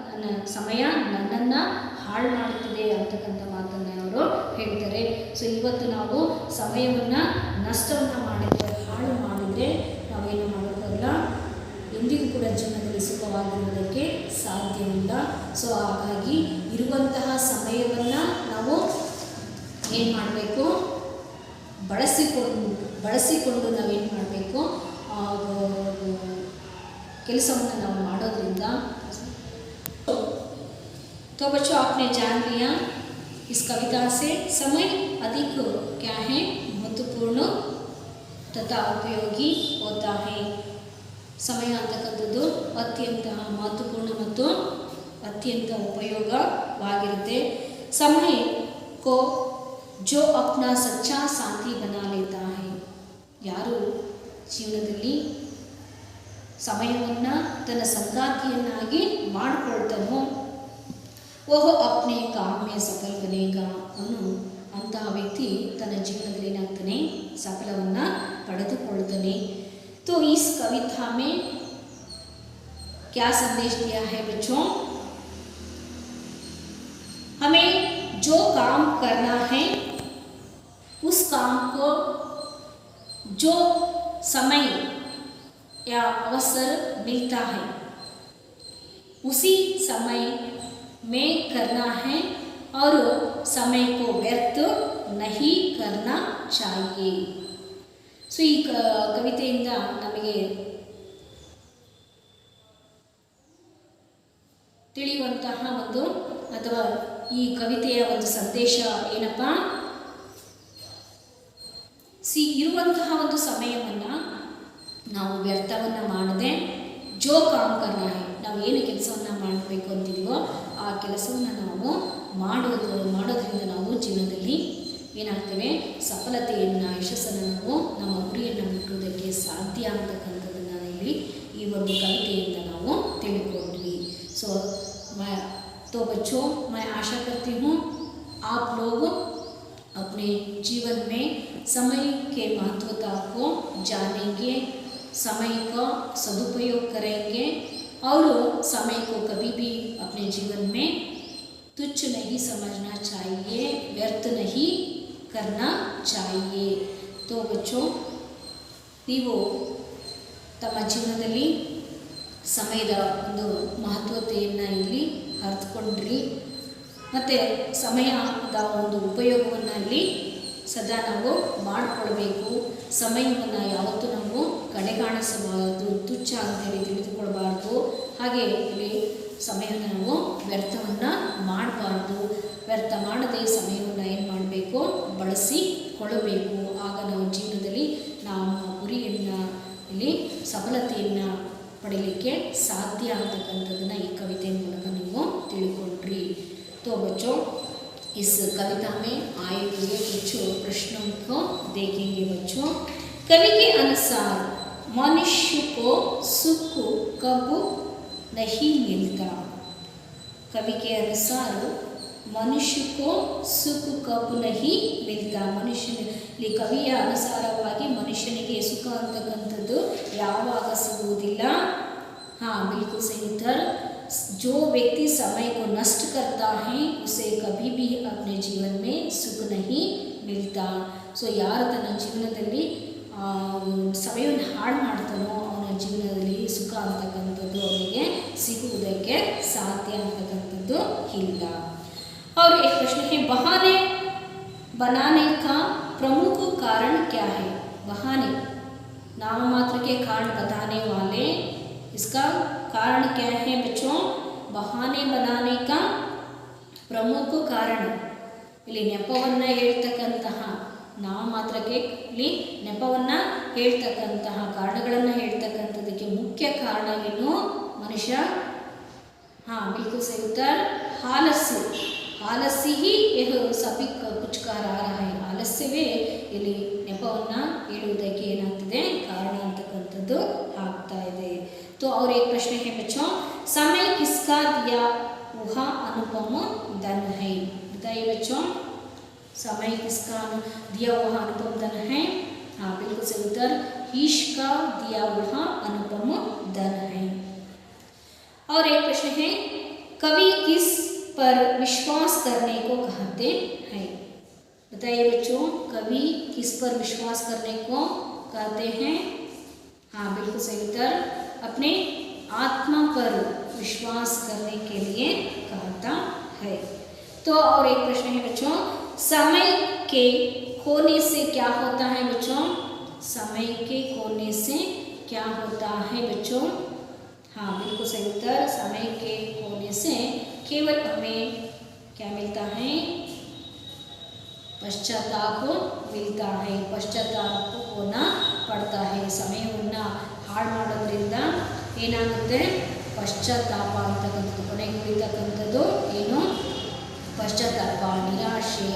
ನನ್ನ ಸಮಯ ನನ್ನನ್ನು ಹಾಳು ಮಾಡುತ್ತಿದೆ ಅಂತಕ್ಕಂಥ ಮಾತನ್ನು ಅವರು ಹೇಳ್ತಾರೆ. ಸೊ ಇವತ್ತು ನಾವು ಸಮಯವನ್ನು ನಷ್ಟವನ್ನು ಮಾಡಿದರೆ, ಹಾಳು ಮಾಡಿದರೆ ನಾವೇನು ಮಾಡೋಕ್ಕಾಗಲ್ಲ, ಎಂದಿಗೂ ಕೂಡ ಜೀವನದಲ್ಲಿ ಸುಖವಾಗಿರುವುದಕ್ಕೆ ಸಾಧ್ಯವಿಲ್ಲ. ಸೊ ಹಾಗಾಗಿ ಇರುವಂತಹ ಸಮಯವನ್ನು ನಾವು ಏನು ಮಾಡಬೇಕು, ಬಳಸಿಕೊಂಡು ನಾವೇನು ಮಾಡಬೇಕು, ಕೆಲಸವನ್ನು ನಾವು ಮಾಡೋದ್ರಿಂದ. तो बच्चों, आपने जान लिया इस कविता से समय अधिक क्या है, महत्वपूर्ण तथा उपयोगी होता है. ಸಮಯ ಅಂತಕ್ಕಂಥದ್ದು ಅತ್ಯಂತ ಮಹತ್ವಪೂರ್ಣ ಮತ್ತು ಅತ್ಯಂತ ಉಪಯೋಗವಾಗಿರುತ್ತೆ. ಸಮಯ ಕೋ ಜೋ ಅಪ್ನಾ ಸಚ್ಚಾ ಸಾಥಿ ಬನಾ ಲೇತಾ ಹೈ. ಯಾರು ಜೀವನದಲ್ಲಿ ಸಮಯವನ್ನು ತನ್ನ ಸಂಗಾತಿಯನ್ನಾಗಿ ಮಾಡಿಕೊಳ್ತಾನೋ, ಓಹೋ ಅಪ್ನೆ ಕಾಮ್ಯ ಸಫಲ ಬನೇಗ ಅನ್ನೋ ಅಂತಹ ವ್ಯಕ್ತಿ ತನ್ನ ಜೀವನದಲ್ಲಿ ಏನಾಗ್ತಾನೆ, ಸಫಲವನ್ನು ಪಡೆದುಕೊಳ್ತಾನೆ. तो इस कविता में क्या संदेश दिया है बच्चों? हमें जो काम करना है उस काम को जो समय या अवसर मिलता है उसी समय में करना है और समय को व्यर्थ नहीं करना चाहिए. ಸೊ ಈ ಕವಿತೆಯಿಂದ ನಮಗೆ ತಿಳಿಯುವಂತಹ ಒಂದು ಅಥವಾ ಈ ಕವಿತೆಯ ಒಂದು ಸಂದೇಶ ಏನಪ್ಪ, ಇರುವಂತಹ ಒಂದು ಸಮಯವನ್ನು ನಾವು ವ್ಯರ್ಥವನ್ನು ಮಾಡದೆ, ಜೋ ಕಾಮ್ ಕರ್ನ ಹೈ, ನಾವು ಏನು ಕೆಲಸವನ್ನು ಮಾಡಬೇಕು ಅಂತಿದೀವೋ ಆ ಕೆಲಸವನ್ನು ನಾವು ಮಾಡೋದ್ರಿಂದ ನಾವು ಜೀವನದಲ್ಲಿ ಏನಾಗ್ತೇವೆ, ಸಫಲತೆಯನ್ನು, ಯಶಸ್ಸನ್ನು ನಾವು ನಮ್ಮ ಗುರಿಯನ್ನು ಮುಟ್ಟುವುದಕ್ಕೆ ಸಾಧ್ಯ ಅಂತಕ್ಕಂಥದ್ದನ್ನು ಇಲ್ಲಿ ಈ ಒಂದು ಕವಿತೆಯಿಂದ ನಾವು ತಿಳ್ಕೊಂಡ್ವಿ. ಸೊ तो बच्चों, मैं आशा करती हूँ आप लोग अपने जीवन में समय के महत्वता को जानेंगे, समय का सदुपयोग करेंगे और समय को कभी भी अपने जीवन में तुच्छ नहीं समझना चाहिए, व्यर्थ नहीं करना चाहिए. तो बच्चों, ನೀವು ತಮ್ಮ ಜೀವನದಲ್ಲಿ ಸಮಯದ ಒಂದು ಮಹತ್ವತೆಯನ್ನು ಇಲ್ಲಿ ಅರ್ಥಕೊಂಡ್ರಿ, ಮತ್ತು ಸಮಯದ ಒಂದು ಉಪಯೋಗವನ್ನು ಇಲ್ಲಿ ಸದಾ ನಾವು ಮಾಡಿಕೊಳ್ಬೇಕು. ಸಮಯವನ್ನು ಯಾವತ್ತೂ ನಾವು ಕಡೆಗಾಣಿಸಬಾರದು, ತುಚ್ಛ ಅಂತೇಳಿ ತಿಳಿದುಕೊಳ್ಬಾರ್ದು. ಹಾಗೆ ಇಲ್ಲಿ ಸಮಯವನ್ನು ನಾವು ವ್ಯರ್ಥವನ್ನು ಮಾಡಬಾರ್ದು. ವ್ಯರ್ಥ ಮಾಡದೆ ಸಮಯವನ್ನು ಏನು ಮಾಡಬೇಕು, ಬಳಸಿಕೊಳ್ಳಬೇಕು. ಆಗ ನಾವು ಜೀವನದಲ್ಲಿ ನಮ್ಮ ಗುರಿಯನ್ನು ಇಲ್ಲಿ ಸಫಲತೆಯನ್ನು ಪಡೀಲಿಕ್ಕೆ ಸಾಧ್ಯ ಅಂತಕ್ಕಂಥದ್ದನ್ನು ಈ ಕವಿತೆಯ ಮೂಲಕ ನೀವು ತಿಳ್ಕೊಂಡ್ರಿ. तो बच्चों, इस कविता में आए हुए कुछ प्रश्नों को देखेंगे बच्चों। कवि के अनुसार मनुष्य को सुख कब नहीं मिलता। कवि के अनुसार ಮನುಷ್ಯ को ಸುಖ ಕಬ್ ನಹಿ ಮಿಲ್ತಾ। ಮನುಷ್ಯನಲ್ಲಿ ಕವಿಯ ಅನುಸಾರವಾಗಿ ಮನುಷ್ಯನಿಗೆ ಸುಖ ಅಂತಕ್ಕಂಥದ್ದು ಯಾವಾಗ ಸಿಗುವುದಿಲ್ಲ। हाँ बिल्कुल सही उत्तर। जो व्यक्ति समय को नष्ट करता है उसे कभी भी अपने जीवन में सुख नहीं मिलता। सो ಯಾರು ತನ್ನ ಜೀವನದಲ್ಲಿ ಸಮಯವನ್ನು ಹಾಳು ಮಾಡ್ತಾನೋ ಅವನ ಜೀವನದಲ್ಲಿ ಸುಖ ಅಂತಕ್ಕಂಥದ್ದು ಅವನಿಗೆ ಸಿಗುವುದಕ್ಕೆ ಸಾಧ್ಯ ಅಂತಕ್ಕಂಥದ್ದು ಇಲ್ಲ। और एक प्रश्न है, बहाने बनाने का प्रमुख कारण क्या है। बहाने नाम मात्र के कारण बताने वाले इसका कारण क्या है बच्चों। बहाने बनाने का प्रमुख कारण ಇಲ್ಲಿ ನೆಪವನ್ನ ಹೇಳ್ತಕ್ಕಂತಹ ನಾಮಮಾತ್ರಕ್ಕೆ ಇಲ್ಲಿ ನೆಪವನ್ನ ಹೇಳ್ತಕ್ಕಂತಹ ಕಾರಣಗಳನ್ನು ಹೇಳ್ತಕ್ಕಂಥದಕ್ಕೆ ಮುಖ್ಯ ಕಾರಣ ಏನು ಮನುಷ್ಯ। हाँ बिल्कुल सही उत्तर आलस्य। आलस्य ही यह सभी कुछ कह रहा है। ಆಲಸ್ಯವೇ ಇಲ್ಲಿ ನೆಪವನ್ನು ಹೇಳುವುದಕ್ಕೆ ಏನಾಗ್ತದೆ ಕಾರಣ ಅಂತಕ್ಕಂಥದ್ದು ಆಗ್ತಾ ಇದೆ। तो और एक प्रश्न है बच्चों, समय किसका दिया वह अनुपम धन है। बताइए बच्चों, समय किसका दिया वह अनुपम धन है। हाँ बिल्कुल सही उत्तर ईश का दिया वह अनुपम धन है। और एक प्रश्न है, कवि किस पर विश्वास करने को कहते हैं। बताइए बच्चों, कवि किस पर विश्वास करने को कहते हैं। हाँ बिल्कुल सही उत्तर अपने आत्मा पर विश्वास करने के लिए कहता है। तो और एक प्रश्न है बच्चों, समय के खोने से क्या होता है बच्चों। समय के खोने से क्या होता है बच्चों। हाँ बिल्कुल सही उत्तर समय के होने से केवल हमें क्या मिलता है, पश्चाताप मिलता है। पश्चाताप होना पड़ता है। ಸಮಯವನ್ನು ಹಾಳು ಮಾಡೋದ್ರಿಂದ ಏನಾಗುತ್ತೆ ಪಶ್ಚಾತ್ತಾಪ ಅಂತಕ್ಕಂಥದ್ದು ಕೊನೆಗೆ ಉಳಿತಕ್ಕಂಥದ್ದು ಏನು ಪಶ್ಚಾತ್ತಾಪ, ನಿರಾಶೆ,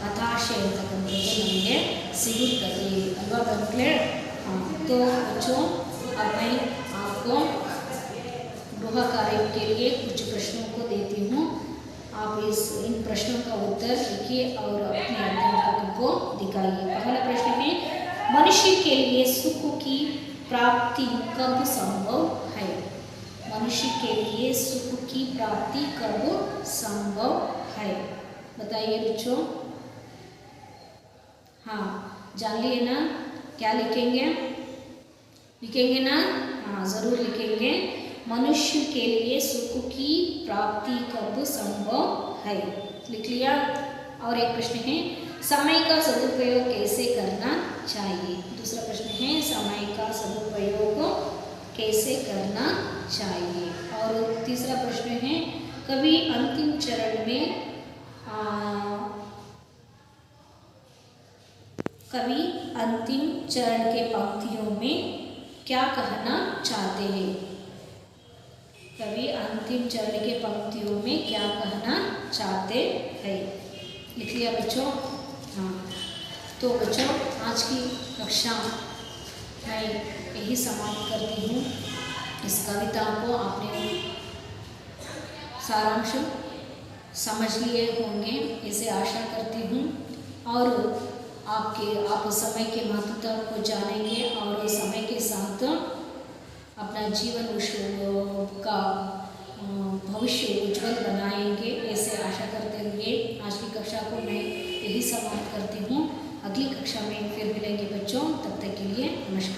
ಹತಾಶೆ ಅಂತಕ್ಕಂಥದ್ದು ನಮಗೆ ಸಿಗುತ್ತದೆ ಅಲ್ವಾ ಮಕ್ಕಳೇ। हाँ तो बच्चों अब मैं आपको गृह कार्य के लिए कुछ प्रश्नों को देती हूँ। आप इन प्रश्नों का उत्तर लिखिए और अपने अध्यापकों को दिखाइए। पहला प्रश्न है, मनुष्य के लिए सुख की प्राप्ति कब संभव है। मनुष्य के लिए सुख की प्राप्ति कब संभव है। बताइए बच्चों। हाँ जान लिए ना, क्या लिखेंगे, लिखेंगे ना। हाँ ज़रूर लिखेंगे। मनुष्य के लिए सुख की प्राप्ति कब संभव है, लिख लिया। और एक प्रश्न है, समय का सदुपयोग कैसे करना चाहिए। दूसरा प्रश्न है, समय का सदुपयोग कैसे करना चाहिए। और तीसरा प्रश्न है, कवि अंतिम चरण में कवि अंतिम चरण के पंक्तियों में क्या कहना चाहते हैं। कवि अंतिम चरण के पंक्तियों में क्या कहना चाहते हैं, लिख लिया बच्चों। हाँ तो बच्चों आज की कक्षा मैं यही समाप्त करती हूँ। इस कविता को आपने सारांश समझ लिए होंगे ऐसे आशा करती हूँ। और आप समय के महत्वता को जानेंगे और समय के साथ अपना जीवन का भविष्य उज्जवल बनाएंगे ऐसे आशा करते हुए आज की कक्षा को मैं यही समाप्त करती हूँ। अगली कक्षा में फिर मिलेंगे बच्चों, तब तक के लिए नमस्कार।